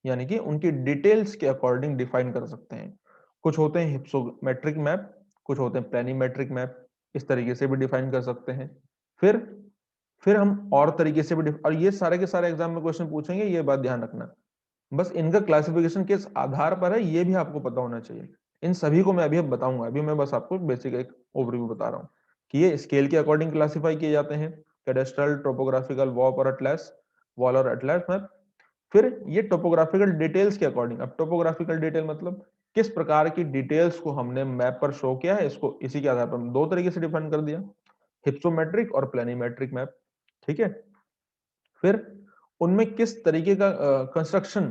यानी कि उनकी डिटेल्स के अकॉर्डिंग डिफाइन कर सकते हैं। कुछ होते हैं हिप्सोमेट्रिक मैप, कुछ होते हैं प्लेनीमेट्रिक मैप, इस तरीके से भी डिफाइन कर सकते हैं। फिर फिर हम और तरीके से भी और ये सारे के सारे एग्जाम में क्वेश्चन पूछेंगे, ये बात ध्यान रखना। बस इनका क्लासिफिकेशन किस आधार पर है ये भी आपको पता होना चाहिए। इन सभी को मैं अभी अब बताऊंगा, अभी मैं बस आपको बेसिक एक ओवरव्यू बता रहा हूँ कि ये स्केल के अकॉर्डिंग क्लासिफाई किए जाते हैं, कैडेस्ट्रल, टोपोग्राफिकल, वॉल और एटलास मैप। फिर ये टोपोग्राफिकल डिटेल्स के अकॉर्डिंग, अब टोपोग्राफिकल डिटेल मतलब किस प्रकार की डिटेल्स को हमने मैप पर शो किया है, इसको इसी के आधार पर हम दो तरीके से डिफाइन कर दिया, हिप्सोमेट्रिक और प्लेनीमेट्रिक मैप। ठीक है। फिर उनमें किस तरीके का कंस्ट्रक्शन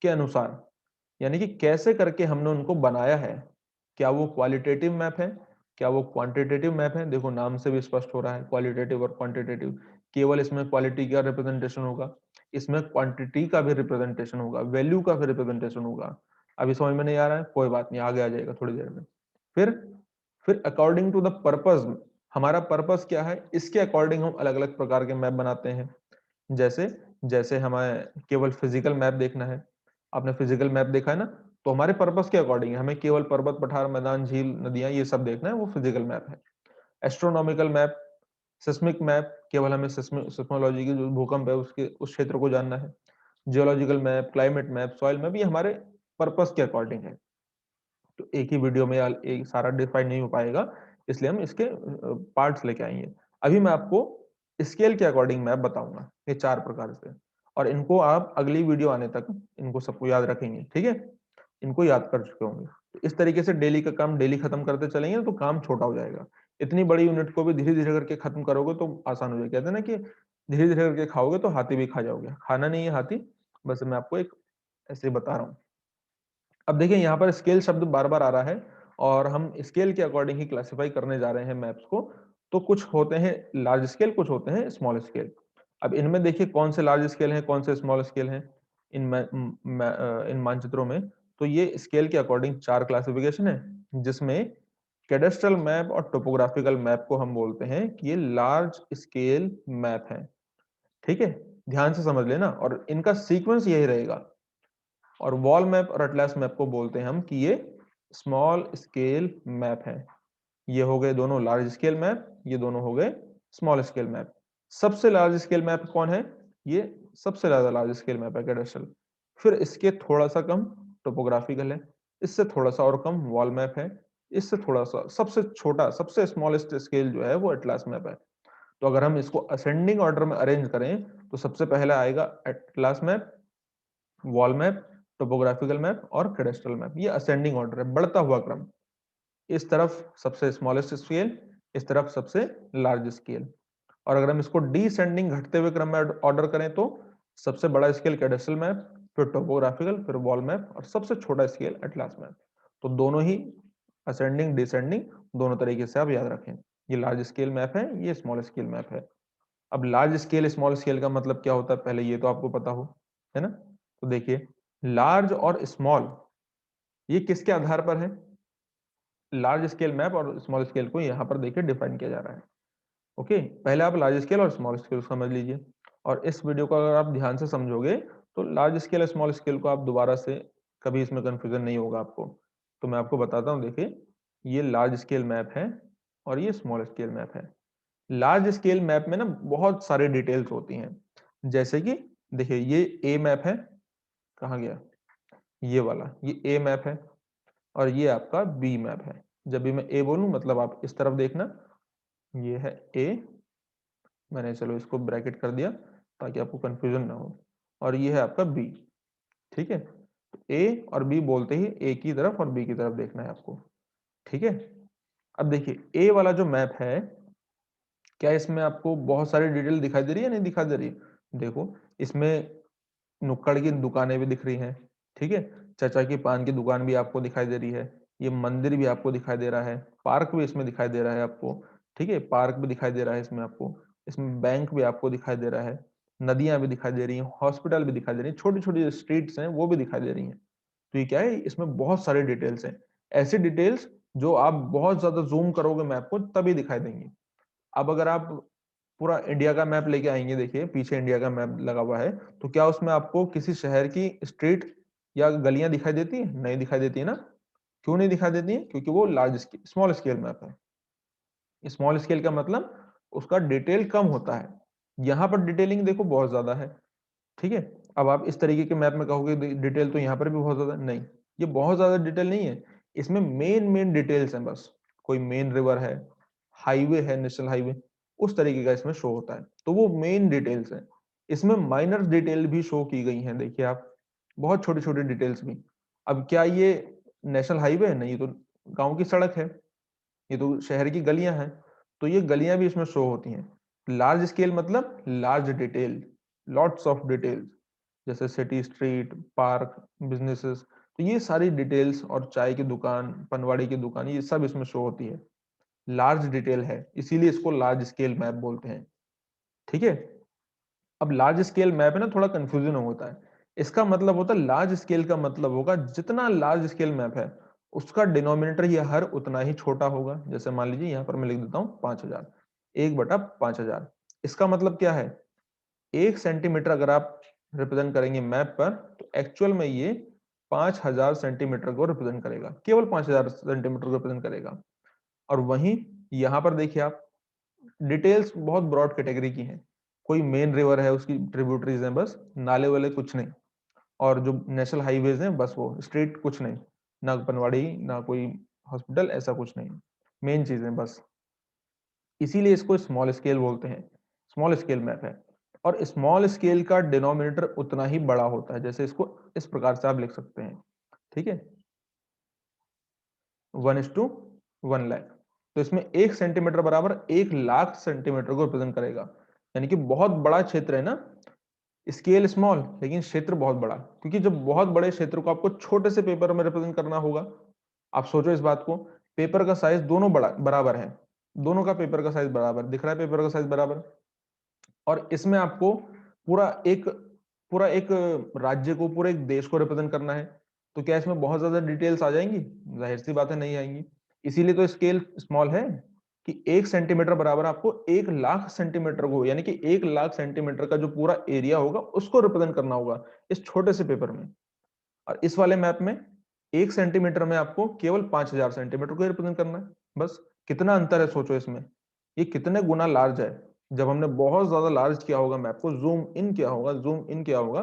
के अनुसार, यानी कि कैसे करके हमने उनको बनाया है, क्या वो क्वालिटेटिव मैप है, क्या वो क्वांटिटेटिव मैप है। देखो नाम से भी स्पष्ट हो रहा है क्वालिटेटिव और क्वांटिटेटिव, केवल इसमें क्वालिटी का रिप्रेजेंटेशन होगा, इसमें क्वांटिटी का भी रिप्रेजेंटेशन होगा, वैल्यू का भी रिप्रेजेंटेशन होगा। अभी समझ में नहीं आ रहा है, कोई बात नहीं, आगे आ जाएगा थोड़ी देर में। फिर फिर अकॉर्डिंग टू द पर्पस, हमारा पर्पस क्या है, इसके अकॉर्डिंग हम अलग अलग प्रकार के मैप बनाते हैं। जैसे जैसे हमें केवल फिजिकल मैप देखना है, आपने फिजिकल मैप देखा है ना, तो हमारे पर्पस के अकॉर्डिंग हमें केवल पर्वत, पठार, मैदान, झील, नदियां ये सब देखना है, वो फिजिकल मैप है। एस्ट्रोनॉमिकल मैप, सिस्मिक मैप, केवल हमें सिस्मोलॉजी की जो भूकंप है उसके उस क्षेत्र को जानना है। Geological map, climate map, soil map, ये हमारे पर्पस के अकॉर्डिंग है। तो एक ही वीडियो में एक सारा डिफाइन नहीं हो पाएगा, इसलिए हम इसके पार्ट्स लेके आएंगे। अभी मैं आपको स्केल के अकॉर्डिंग मैप बताऊंगा, ये 4 प्रकार से, और इनको आप अगली वीडियो आने तक इनको सबको याद रखेंगे। ठीक है। इनको याद कर चुके होंगे। तो इस तरीके से डेली का काम डेली खत्म करते चलेंगे तो काम छोटा हो जाएगा। इतनी बड़ी यूनिट को भी धीरे धीरे करके खत्म करोगे तो आसान हो जाएगा। कहते हैं ना कि धीरे धीरे करके खाओगे तो हाथी भी खा जाओगे, खाना नहीं है हाथी, बस मैं आपको एक ऐसे बता रहा हूँ। अब देखिए यहाँ पर स्केल शब्द बार बार आ रहा है, और हम स्केल के अकॉर्डिंग ही क्लासिफाई करने जा रहे हैं मैप्स को। तो कुछ होते हैं लार्ज स्केल, कुछ होते हैं स्मॉल स्केल। अब इनमें देखिए कौन से लार्ज स्केल हैं, कौन से स्मॉल स्केल हैं इन इन मानचित्रों में। तो ये स्केल के अकॉर्डिंग 4 क्लासिफिकेशन है, जिसमें कैडेस्ट्रल मैप और टोपोग्राफिकल मैप को हम बोलते हैं कि ये लार्ज स्केल मैप है। ठीक है, ध्यान से समझ लेना, और इनका सीक्वेंस यही रहेगा। और वॉल मैप और एटलस मैप को बोलते हैं हम कि ये स्मॉल स्केल मैप है। ये हो गए दोनों लार्ज स्केल मैप, ये दोनों हो गए स्मॉल स्केल मैप। सबसे लार्ज स्केल मैप कौन है? ये सबसे ज्यादा लार्ज स्केल मैप है कैडेस्ट्रल। फिर इसके थोड़ा सा कम टोपोग्राफिकल है, इससे थोड़ा सा और कम वॉल मैप है, इससे थोड़ा सा सबसे छोटा सबसे स्मॉलेस्ट स्केल जो है वो एटलस मैप है। तो अगर हम इसको असेंडिंग ऑर्डर में अरेंज करें तो सबसे पहले आएगा Atlas map, wall map, topographical map और कैडेस्ट्रल मैप। ये असेंडिंग ऑर्डर है, बढ़ता हुआ क्रम। इस तरफ सबसे स्मॉलेस्ट स्केल, इस तरफ सबसे लार्ज स्केल। और अगर हम इसको डिसेंडिंग घटते हुए क्रम में ऑर्डर करें तो सबसे बड़ा स्केल कैडेस्ट्रल मैप, फिर टोपोग्राफिकल, फिर वॉल मैप और सबसे छोटा स्केल एटलस मैप। तो दोनों ही असेंडिंग डिसेंडिंग दोनों तरीके से आप याद रखें। ये लार्ज स्केल मैप है, ये स्मॉल स्केल मैप है। अब लार्ज स्केल स्मॉल स्केल का मतलब क्या होता है पहले ये तो आपको पता हो, है ना? तो देखिए, लार्ज और स्मॉल ये किसके आधार पर है? लार्ज स्केल मैप और स्मॉल स्केल को यहाँ पर देखिए डिफाइन किया जा रहा है। ओके, पहले आप लार्ज स्केल और स्मॉल स्केल समझ लीजिए, और इस वीडियो को अगर आप ध्यान से समझोगे तो लार्ज स्केल स्मॉल स्केल को आप दोबारा से कभी इसमें कंफ्यूजन नहीं होगा आपको। तो मैं आपको बताता हूँ, देखिए ये लार्ज स्केल मैप है और ये स्मॉल स्केल मैप है। लार्ज स्केल मैप में ना बहुत सारी डिटेल्स होती हैं, जैसे कि देखिए ये ए मैप है, कहाँ गया ये वाला, ये ए मैप है और ये आपका बी मैप है। जब भी मैं ए बोलूं मतलब आप इस तरफ देखना, ये है ए, मैंने चलो इसको ब्रैकेट कर दिया ताकि आपको कंफ्यूजन ना हो, और ये है आपका बी। ठीक है, तो ए और बी बोलते ही ए की तरफ और बी की तरफ देखना है आपको। ठीक है, अब देखिए ए वाला जो मैप है, क्या इसमें आपको बहुत सारी डिटेल दिखाई दे रही है नहीं दिखाई दे रही है? देखो इसमें नुक्कड़ की दुकानें भी दिख रही हैं, ठीक है, चाचा की पान की दुकान भी आपको दिखाई दे रही है, ये मंदिर भी आपको दिखाई दे रहा है, पार्क भी इसमें दिखाई दे रहा है आपको। ठीक है, पार्क भी दिखाई दे रहा है इसमें आपको, इसमें बैंक भी आपको दिखाई दे रहा है, नदियां भी दिखाई दे रही हैं, हॉस्पिटल भी दिखाई दे रही है, छोटी छोटी स्ट्रीट्स हैं वो भी दिखाई दे रही हैं। तो ये क्या है, इसमें बहुत सारी डिटेल्स हैं, ऐसी डिटेल्स जो आप बहुत ज्यादा जूम करोगे मैप को तभी दिखाई देंगी। अब अगर आप पूरा इंडिया का मैप लेके आएंगे, देखिए पीछे इंडिया का मैप लगा हुआ है, तो क्या उसमें आपको किसी शहर की स्ट्रीट या गलियां दिखाई देती है? नहीं दिखाई देती है ना। क्यों नहीं दिखाई देती है? क्योंकि वो large scale small scale map है। स्मॉल स्केल का मतलब उसका डिटेल कम होता है, यहाँ पर डिटेलिंग देखो बहुत ज्यादा है। ठीक है, अब आप इस तरीके के मैप में कहोगे डिटेल तो यहाँ पर भी बहुत ज्यादा, नहीं, ये बहुत ज्यादा डिटेल नहीं है, इसमें मेन मेन डिटेल्स हैं बस। कोई मेन रिवर है, हाईवे है, नेशनल हाईवे, उस तरीके का इसमें शो होता है, तो वो मेन डिटेल्स हैं। इसमें माइनर डिटेल भी शो की गई हैं, देखिए आप, बहुत छोटी छोटी डिटेल्स भी। अब क्या ये नेशनल हाईवे है? नहीं, ये तो गांव की सड़क है, ये तो शहर की गलियां हैं, तो ये गलियां भी इसमें शो होती हैं। लार्ज स्केल मतलब large detail, lots of details, जैसे सिटी, स्ट्रीट, पार्क, बिजनेसेस, तो ये सारी डिटेल्स, और चाय की दुकान, पनवाड़ी की दुकान, ये सब इसमें शो होती है। लार्ज डिटेल है, इसीलिए इसको लार्ज स्केल मैप बोलते हैं। ठीक है, अब लार्ज स्केल मैप है ना, थोड़ा कंफ्यूजन होता है। इसका मतलब होता है, लार्ज स्केल का मतलब होगा जितना लार्ज स्केल मैप है उसका डिनोमिनेटर ये हर उतना ही छोटा होगा। जैसे मान लीजिए यहाँ पर मैं लिख देता हूँ 5000, 1/5000। इसका मतलब क्या है, 1 सेंटीमीटर अगर आप रिप्रेजेंट करेंगे मैप पर, तो एक्चुअल में ये 5000 सेंटीमीटर को रिप्रेजेंट करेगा, केवल 5000 सेंटीमीटर को रिप्रेजेंट करेगा। और वहीं यहाँ पर देखिए आप, डिटेल्स बहुत ब्रॉड कैटेगरी की हैं। कोई मेन रिवर है, उसकी ट्रिब्यूटरीज हैं बस, नाले वाले कुछ नहीं, और जो नेशनल हाईवेज हैं बस वो, स्ट्रीट कुछ नहीं, ना पनवाड़ी ना कोई हॉस्पिटल, ऐसा कुछ नहीं, मेन चीजें बस। इसीलिए इसको स्मॉल स्केल बोलते हैं, स्मॉल स्केल मैप है। और स्मॉल स्केल का डिनोमिनेटर उतना ही बड़ा होता है, जैसे इसको इस प्रकार से आप लिख सकते हैं। ठीक है, 1:1 लाख। तो इसमें 1 सेंटीमीटर बराबर 1 लाख सेंटीमीटर को रिप्रेजेंट करेगा, यानी कि बहुत बड़ा क्षेत्र है ना। स्केल स्मॉल लेकिन क्षेत्र बहुत बड़ा, क्योंकि जब बहुत बड़े क्षेत्र को आपको छोटे से पेपर में रिप्रेजेंट करना होगा, आप सोचो इस बात को, पेपर का साइज दोनों बड़ा बराबर है, दोनों का पेपर का साइज बराबर दिख रहा है, पेपर का साइज बराबर, और इसमें आपको पूरा एक पूरा एक राज्य को, पूरे एक देश को रिप्रेजेंट करना है, तो क्या इसमें बहुत ज्यादा डिटेल्स आ जाएंगी? जाहिर सी बात है नहीं आएंगी। इसीलिए तो स्केल स्मॉल है कि 1 सेंटीमीटर बराबर आपको 1 लाख सेंटीमीटर को, यानी कि 1 लाख सेंटीमीटर का जो पूरा एरिया होगा उसको रिप्रेजेंट करना होगा इस छोटे से पेपर में। और इस वाले मैप में 1 सेंटीमीटर में आपको केवल 5000 सेंटीमीटर को रिप्रेजेंट करना है। बस कितना अंतर है सोचो इसमें, ये कितने गुना लार्ज है। जब हमने बहुत ज्यादा लार्ज किया होगा मैप को, जूम इन किया होगा, जूम इन किया होगा,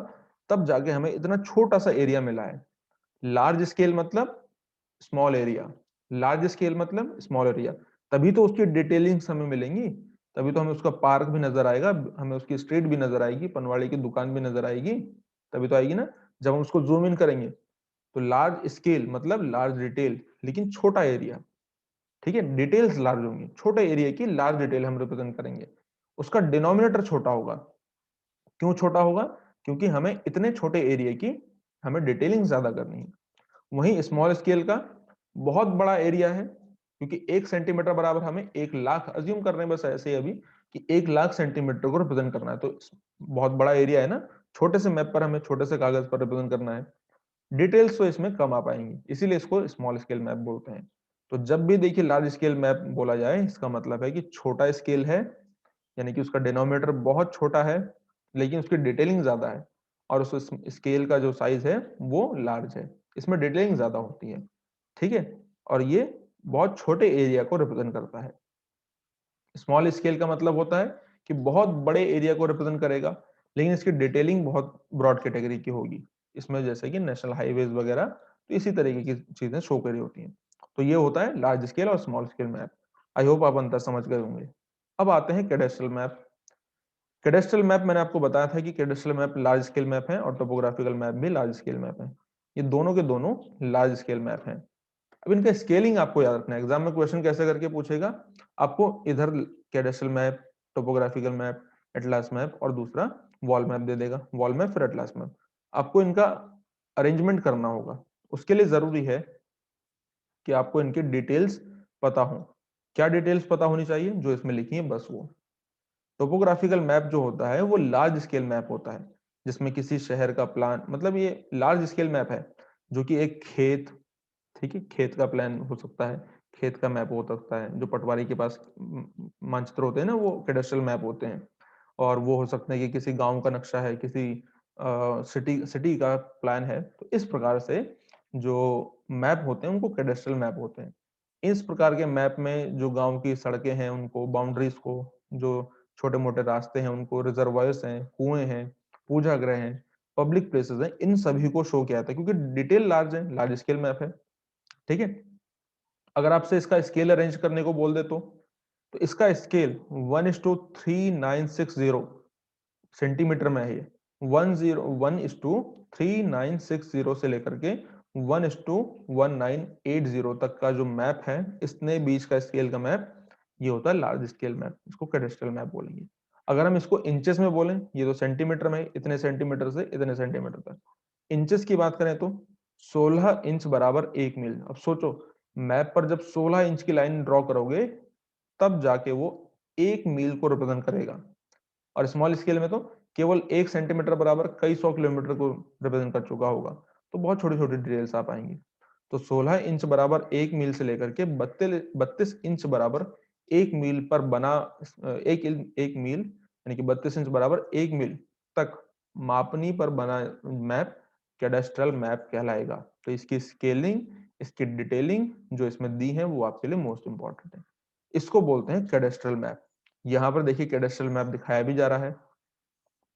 तब जाके हमें इतना छोटा सा एरिया मिला है। लार्ज स्केल मतलब स्मॉल एरिया, लार्ज स्केल मतलब स्मॉल एरिया, तभी तो उसकी डिटेलिंग्स हमें मिलेंगी। तभी तो हमें उसका पार्क भी नजर आएगा, हमें उसकी स्ट्रीट भी नजर आएगी, पनवाड़ी की दुकान भी नजर आएगी, तभी तो आएगी ना जब हम उसको जूम इन करेंगे। तो लार्ज स्केल मतलब लार्ज डिटेल, लेकिन छोटा एरिया। ठीक है, डिटेल्स लार्ज होंगी, छोटे एरिया की लार्ज डिटेल हम रिप्रेजेंट करेंगे। उसका डिनोमिनेटर छोटा होगा। क्यों छोटा होगा? क्योंकि हमें इतने छोटे एरिया की हमें डिटेलिंग ज्यादा करनी है। वहीं स्मॉल स्केल का बहुत बड़ा एरिया है, क्योंकि 1 सेंटीमीटर बराबर हमें 1 लाख, अज्यूम कर रहे हैं बस ऐसे ही अभी कि 1 लाख सेंटीमीटर को रिप्रेजेंट करना है, तो बहुत बड़ा एरिया है ना। छोटे से मैप पर हमें छोटे से कागज पर रिप्रेजेंट करना है, डिटेल्स तो इसमें कम आ पाएंगी, इसीलिए इसको स्मॉल स्केल मैप बोलते हैं। तो जब भी देखिए लार्ज स्केल मैप बोला जाए, इसका मतलब है कि छोटा स्केल है, यानी कि उसका डिनोमिनेटर बहुत छोटा है लेकिन उसकी डिटेलिंग ज्यादा है, और उस स्केल का जो साइज है वो लार्ज है, इसमें डिटेलिंग ज्यादा होती है। ठीक है, और ये बहुत छोटे एरिया को रिप्रेजेंट करता है। स्मॉल स्केल का मतलब होता है कि बहुत बड़े एरिया को रिप्रेजेंट करेगा, लेकिन इसकी डिटेलिंग बहुत ब्रॉड कैटेगरी की होगी। इसमें जैसे कि नेशनल हाईवेज वगैरह, तो इसी तरीके की चीजें शो करी होती हैं। तो ये होता है लार्ज स्केल और small scale map. I hope आप अंतर समझ गए होंगे। अब आते हैं कैडेस्ट्रल मैप। कैडेस्ट्रल मैप मैंने आपको बताया था कि cadastral map large scale map है और टोपोग्राफिकल मैप भी लार्ज स्केल मैप है। ये दोनों के दोनों लार्ज स्केल मैप हैं। अब इनका स्केलिंग आपको याद रखना है, एग्जाम में क्वेश्चन कैसे करके पूछेगा, आपको इधर cadastral map, topographical map, atlas map और दूसरा वॉल मैप दे देगा, वॉल मैप फिर एटलास मैप। आपको इनका अरेंजमेंट करना होगा। उसके लिए जरूरी है कि आपको इनकी डिटेल्स पता हो। क्या डिटेल्स पता होनी चाहिए? जो इसमें लिखी है बस वो। टोपोग्राफिकल मैप जो होता है वो लार्ज स्केल मैप होता है, जिसमें किसी शहर का प्लान, मतलब ये लार्ज स्केल मैप है जो कि एक खेत, ठीक है, खेत का प्लान हो सकता है, खेत का मैप हो सकता है, जो पटवारी के पास मानचित्र होते हैं ना, वो कैडेस्ट्रल मैप होते हैं। और वो हो सकता है कि किसी गांव का नक्शा है, किसी सिटी सिटी का प्लान है। तो इस प्रकार से जो मैप होते हैं उनको कैडेस्ट्रल मैप होते हैं। इस प्रकार के मैप में जो गांव की सड़कें हैं उनको, बाउंड्रीज को, जो छोटे मोटे रास्ते हैं उनको, रिजर्वायर्स हैं, कुएं हैं, पूजा गृह हैं, पब्लिक प्लेसेस हैं, इन सभी को शो किया जाता है, क्योंकि डिटेल लार्ज है, लार्ज स्केल मैप है। ठीक है, अगर आपसे इसका स्केल अरेंज करने को बोल दे तो इसका स्केल 1:3960 सेंटीमीटर में है। ये 1:3960 से लेकर के 1:1980 तक का जो मैप है, इसने बीच का स्केल का मैप, ये होता है लार्ज स्केल मैप, इसको कैडेस्ट्रल मैप बोलेंगे। अगर हम इसको इंचेस में बोलें, ये तो सेंटीमीटर में, इतने सेंटीमीटर से इतने सेंटीमीटर तक। इंचेस की बात करें तो 16 इंच बराबर 1 मील। अब सोचो, मैप पर जब 16 इंच की लाइन ड्रॉ करोगे, तब जाके वो 1 मील को रिप्रेजेंट करेगा। और स्मॉल स्केल में तो केवल 1 सेंटीमीटर बराबर कई 100 किलोमीटर को रिप्रेजेंट कर चुका होगा। तो बहुत छोटी छोटी डिटेल्स आ पाएंगी। तो 16 इंच बराबर 1 मील से लेकर के 32 इंच बराबर 1 मील पर बना, एक मील यानी कि 32 इंच बराबर 1 मील तक मापनी पर बना मैप कैडेस्ट्रल मैप कहलाएगा। तो इसकी स्केलिंग, इसकी डिटेलिंग जो इसमें दी है वो आपके लिए मोस्ट इंपॉर्टेंट है। इसको बोलते हैं कैडेस्ट्रल मैप। यहाँ पर देखिए कैडेस्ट्रल मैप दिखाया भी जा रहा है।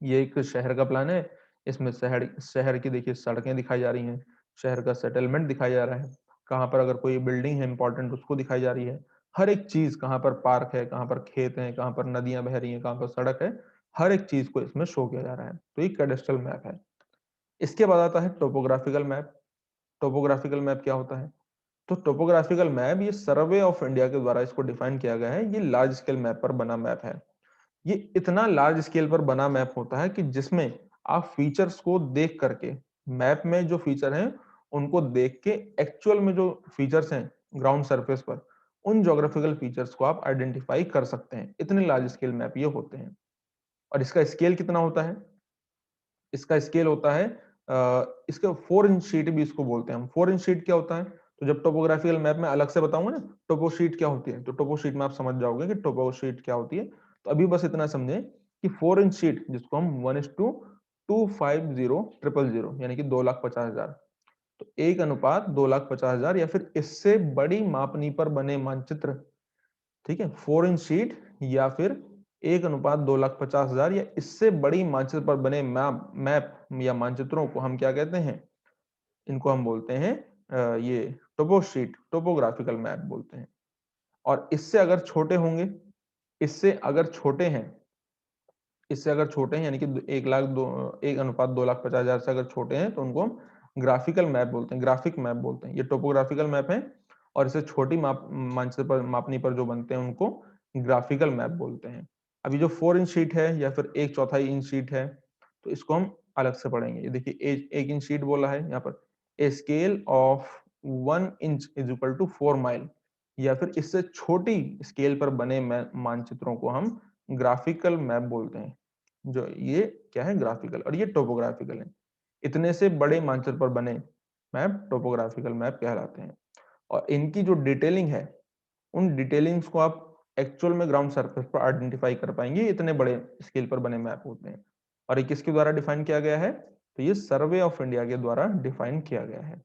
ये एक शहर का प्लान है, इसमें शहर शहर की देखिए सड़कें दिखाई जा रही हैं, शहर का सेटलमेंट दिखाया जा रहा है, कहाँ पर अगर कोई बिल्डिंग है इंपॉर्टेंट उसको दिखाई जा रही है, हर एक चीज, कहाँ पर पार्क है, कहाँ पर खेत है, कहाँ पर नदियां बह रही हैं, कहाँ पर सड़क है, हर एक चीज को इसमें शो किया जा रहा है। तो ये कैडेस्ट्रल मैप है। इसके बाद आता है टोपोग्राफिकल मैप। टोपोग्राफिकल मैप क्या होता है? तो टोपोग्राफिकल मैप, ये सर्वे ऑफ इंडिया के द्वारा इसको डिफाइन किया गया है। ये लार्ज स्केल मैप पर बना मैप है। ये इतना लार्ज स्केल पर बना मैप होता है कि जिसमें आप फीचर्स को देख करके, मैप में जो फीचर हैं उनको देख के एक्चुअल में जो फीचर्स हैं ग्राउंड सरफेस पर, उन ज्योग्राफिकल फीचर्स को आप आइडेंटिफाई कर सकते हैं। इतने लार्ज स्केल मैप ये होते हैं। और इसका स्केल कितना होता है? इसका स्केल होता है इसके 4 इंच शीट भी इसको बोलते हैं हम। 4 इंच शीट क्या होता है? तो जब टोपोग्राफिकल मैप में अलग से बताऊंगा ना टोपो शीट क्या होती है, तो टोपो शीट में आप समझ जाओगे कि टोपो शीट क्या होती है। तो अभी बस इतना समझे कि 4 इंच शीट जिसको हम 1:250,000 यानी कि 2,50,000, तो 1:2,50,000 या फिर इससे बड़ी मापनी पर बने मानचित्र, ठीक है, 4 इंच शीट या फिर 1:2,50,000 या इससे बड़ी मानचित्र पर बने मैप या मानचित्रों को हम क्या कहते हैं? इनको हम बोलते हैं ये टोपो शीट, टोपोग्राफिकल मैप बोलते हैं। और इससे अगर छोटे होंगे, इससे अगर छोटे हैं, इससे अगर छोटे हैं यानी कि 1:2,50,000 से अगर छोटे हैं तो उनको हम ग्राफिकल मैप बोलते हैं, ग्राफिक मैप बोलते हैं। ये टोपोग्राफिकल मैप है और इसे छोटी मानचित्र पर मापनी पर जो बनते हैं उनको ग्राफिकल मैप बोलते हैं। अभी जो 4 इंच शीट है या फिर 1/4 इंच शीट है, तो इसको हम अलग से पढ़ेंगे। ये देखिए 1 इंच शीट बोला है यहाँ पर, a scale of 1 inch is equal to 4 mile, या फिर इससे छोटी स्केल पर बने मानचित्रों को हम ग्राफिकल मैप बोलते हैं। जो ये क्या है? ग्राफिकल, और ये टोपोग्राफिकल है। इतने से बड़े मानचित्र पर बने मैप टोपोग्राफिकल मैप कहलाते हैं। और इनकी जो डिटेलिंग है, उन डिटेलिंग्स को आप एक्चुअल में ग्राउंड सरफेस पर आइडेंटिफाई कर पाएंगे, इतने बड़े स्केल पर बने मैप होते हैं। और ये किसके द्वारा डिफाइन किया गया है? तो ये सर्वे ऑफ इंडिया के द्वारा डिफाइन किया गया है।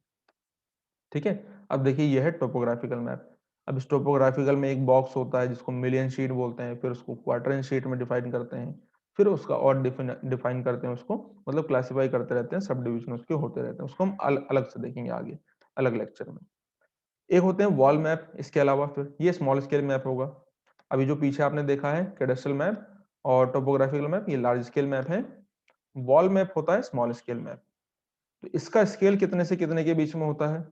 ठीक है, अब देखिए यह है टोपोग्राफिकल मैप। अब इस टोपोग्राफिकल में एक बॉक्स होता है जिसको मिलियन शीट बोलते हैं, फिर उसको क्वार्टर शीट में डिफाइन करते हैं, फिर उसका और डिफाइन करते हैं उसको, मतलब क्लासिफाई करते रहते हैं, सब डिविजन उसके होते रहते हैं। उसको हम अलग से देखेंगे आगे अलग लेक्चर में। एक होते हैं वॉल मैप, इसके अलावा फिर ये स्मॉल स्केल मैप होगा। अभी जो पीछे आपने देखा है कैडेस्ट्रल मैप और टोपोग्राफिकल मैप, ये लार्ज स्केल मैप है। वॉल मैप होता है स्मॉल स्केल मैप। तो इसका स्केल कितने से कितने के बीच में होता है?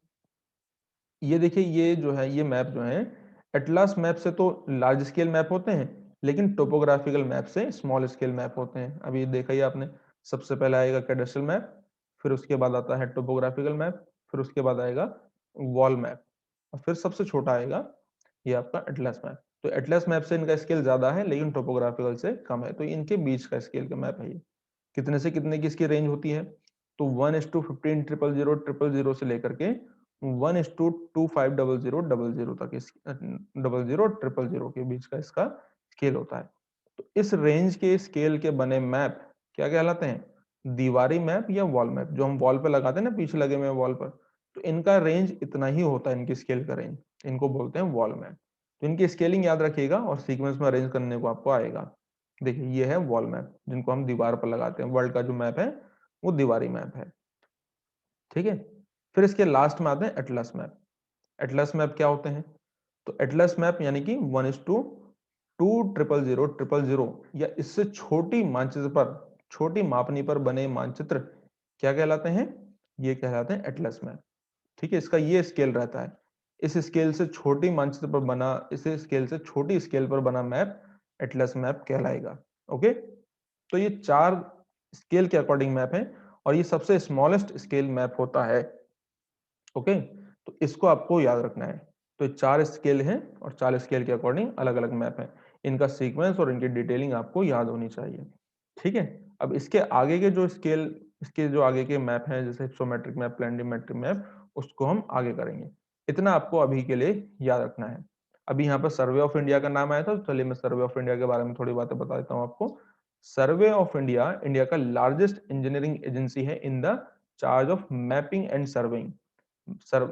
ये देखिए ये जो है, ये मैप जो है एटलास मैप से तो लार्ज स्केल मैप होते हैं, लेकिन टोपोग्राफिकल मैप से स्मॉल स्केल मैप होते हैं। अभी देखा ही आपने, सबसे पहले आएगा कैडेस्ट्रल मैप, फिर उसके बाद आता है टोपोग्राफिकल मैप, फिर उसके बाद आएगा वॉल मैप, और फिर सबसे छोटा आएगा ये आपका एटलस मैप। तो एटलस मैप से इनका स्केल ज्यादा है लेकिन टोपोग्राफिकल से कम है, तो इनके बीच का स्केल का मैप है ये। कितने से कितने की इसकी रेंज होती है? तो 1:15,000,000 से लेकर के 1:25,000,000 तक इस 00,000 के बीच का इसका स्केल होता है। तो इस रेंज के स्केल के बने मैप क्या कहलाते हैं? दीवारी मैप या वॉल मैप, जो हम वॉल पे लगाते हैं ना, पीछे लगे हुए वॉल पर, तो इनका रेंज इतना ही होता है, इनकी स्केल का रेंज, इनको बोलते हैं वॉल मैप। तो इनकी स्केलिंग याद रखिएगा और सीक्वेंस में अरेंज करने को आपको आएगा। देखिए ये है वॉल मैप जिनको हम दीवार पर लगाते हैं, वर्ल्ड का जो मैप है वो दीवारी मैप है। ठीक है, फिर इसके लास्ट में आते हैं एटलस मैप। एटलस मैप क्या होते हैं? तो एटलस मैप यानी कि 1:2,000,000 या इससे छोटी मानचित्र पर, छोटी मापनी पर बने मानचित्र क्या कहलाते हैं? ये कहलाते हैं एटलस मैप। ठीक है, इसका ये स्केल रहता है। इस स्केल से छोटी मानचित्र पर बना, इस स्केल से छोटी स्केल पर बना मैप एटलस मैप कहलाएगा। ओके, तो ये 4 स्केल के अकॉर्डिंग मैप है और ये सबसे स्मॉलेस्ट स्केल मैप होता है। ओके, तो इसको आपको याद रखना है। तो 4 स्केल हैं और 4 स्केल के अकॉर्डिंग अलग अलग मैप है। इनका सीक्वेंस और इनकी डिटेलिंग आपको याद होनी चाहिए। ठीक है, अब इसके आगे के जो स्केल, इसके जो आगे के मैप हैं जैसे हिप्सोमेट्रिक मैप, प्लैनिमेट्रिक मैप, उसको हम आगे करेंगे। इतना आपको अभी के लिए याद रखना है। अभी यहाँ पर सर्वे ऑफ इंडिया का नाम आया था, तो चलिए मैं सर्वे ऑफ इंडिया के बारे में थोड़ी बातें बता देता हूँ आपको। सर्वे ऑफ इंडिया इंडिया का लार्जेस्ट इंजीनियरिंग एजेंसी है in the charge of mapping and surveying.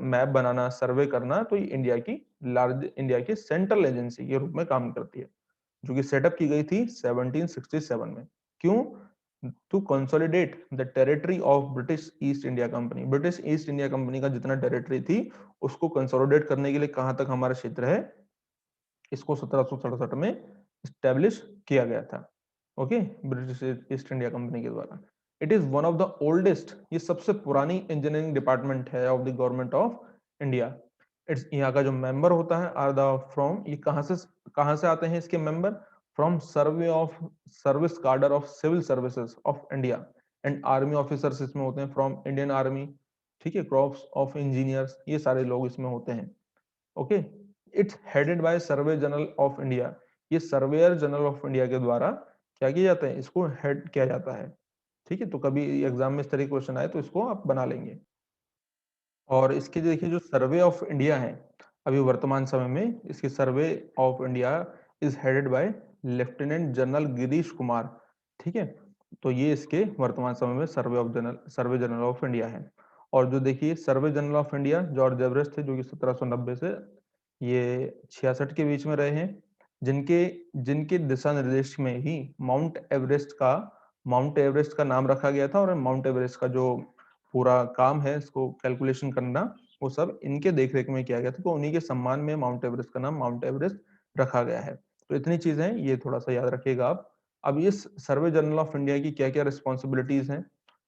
Map बनाना, सर्वे करना, तो ये इंडिया की सेंट्रल एजेंसी के रूप में काम करती है, जो कि सेटअप की गई थी 1767 में। क्यों? To consolidate the territory of British East India company. British East India company का जितना टेरिटरी थी उसको कंसोलिडेट करने के लिए कहां तक हमारा क्षेत्र है, इसको 1767 में स्टैब्लिश किया गया था। Okay, British East India company के द्वारा। It is one of the oldest, ये सबसे पुरानी इंजीनियरिंग डिपार्टमेंट है of the government of India. It's, यहाँ का जो मेंबर होता है आर द फ्रॉम, ये कहां से आते हैं इसके member? From survey of service cadre of civil services of India and army officers इसमें होते हैं फ्रॉम इंडियन आर्मी। ठीक है, क्रॉप्स ऑफ इंजीनियर्स, ये सारे लोग इसमें होते हैं। Okay, it's headed by survey general of India. ये सर्वेयर जनरल ऑफ इंडिया के द्वारा क्या किया जाता है, इसको हेड किया जाता है। ठीक है, तो कभी एग्जाम में इस तरह के क्वेश्चन आए तो इसको आप बना लेंगे। और इसके देखिए जो सर्वे ऑफ इंडिया है, अभी वर्तमान समय में इसकी सर्वे of India is headed by lieutenant general Girish Kumar. ठीक है, तो ये इसके वर्तमान समय में सर्वे जनरल ऑफ इंडिया है। और जो देखिए survey general of India George Everest थे, जो कि 1790 से ये 66 के बीच में रहे हैं, जिनके जिनके दिशा निर्देश में ही माउंट एवरेस्ट का नाम रखा गया था। और माउंट एवरेस्ट का जो पूरा काम है इसको कैलकुलेशन करना, वो सब इनके देखरेख में किया गया था। तो उन्हीं के सम्मान में माउंट एवरेस्ट का नाम माउंट एवरेस्ट रखा गया है। तो इतनी चीजें हैं, ये थोड़ा सा याद रखिएगा आप। अब इस सर्वे जनरल ऑफ इंडिया की क्या क्या रिस्पॉन्सिबिलिटीज हैं,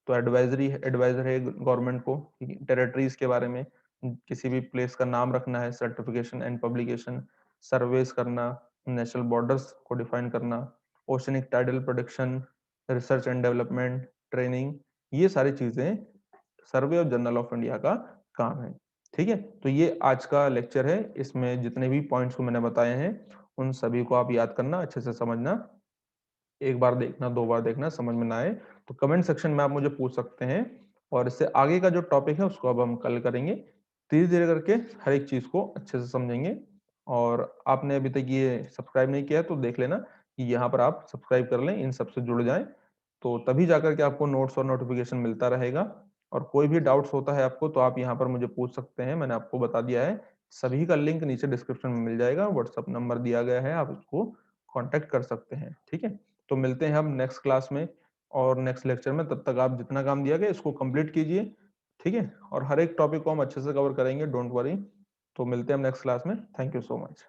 तो एडवाइजर है गवर्नमेंट को टेरिटरीज के बारे में, किसी भी प्लेस का नाम रखना है, सर्टिफिकेशन एंड पब्लिकेशन, सर्वेस करना, नेशनल बॉर्डर्स को डिफाइन करना, oceanic tidal production, research and development, training, ये सारी चीजें survey of general of India का काम है। ठीक है, तो ये आज का लेक्चर है। इसमें जितने भी पॉइंट्स को मैंने बताए हैं उन सभी को आप याद करना, अच्छे से समझना, एक बार देखना, दो बार देखना, समझ में ना आए तो कमेंट सेक्शन में आप मुझे पूछ सकते हैं। और इससे आगे का जो टॉपिक है उसको अब हम कल करेंगे। धीरे धीरे करके हर एक चीज को अच्छे से समझेंगे। और आपने अभी तक ये सब्सक्राइब नहीं किया है तो देख लेना कि यहाँ पर आप सब्सक्राइब कर लें, इन सबसे जुड़ जाएं, तो तभी जाकर के आपको नोट्स और नोटिफिकेशन मिलता रहेगा। और कोई भी डाउट्स होता है आपको तो आप यहाँ पर मुझे पूछ सकते हैं, मैंने आपको बता दिया है। सभी का लिंक नीचे डिस्क्रिप्शन में मिल जाएगा, व्हाट्सअप नंबर दिया गया है, आप उसको कांटेक्ट कर सकते हैं। ठीक है, तो मिलते हैं हम नेक्स्ट क्लास में और नेक्स्ट लेक्चर में। तब तक आप जितना काम दिया गया इसको कंप्लीट कीजिए। ठीक है, और हर एक टॉपिक को हम अच्छे से कवर करेंगे, डोंट वरी। तो मिलते हैं हम नेक्स्ट क्लास में। Thank you so much.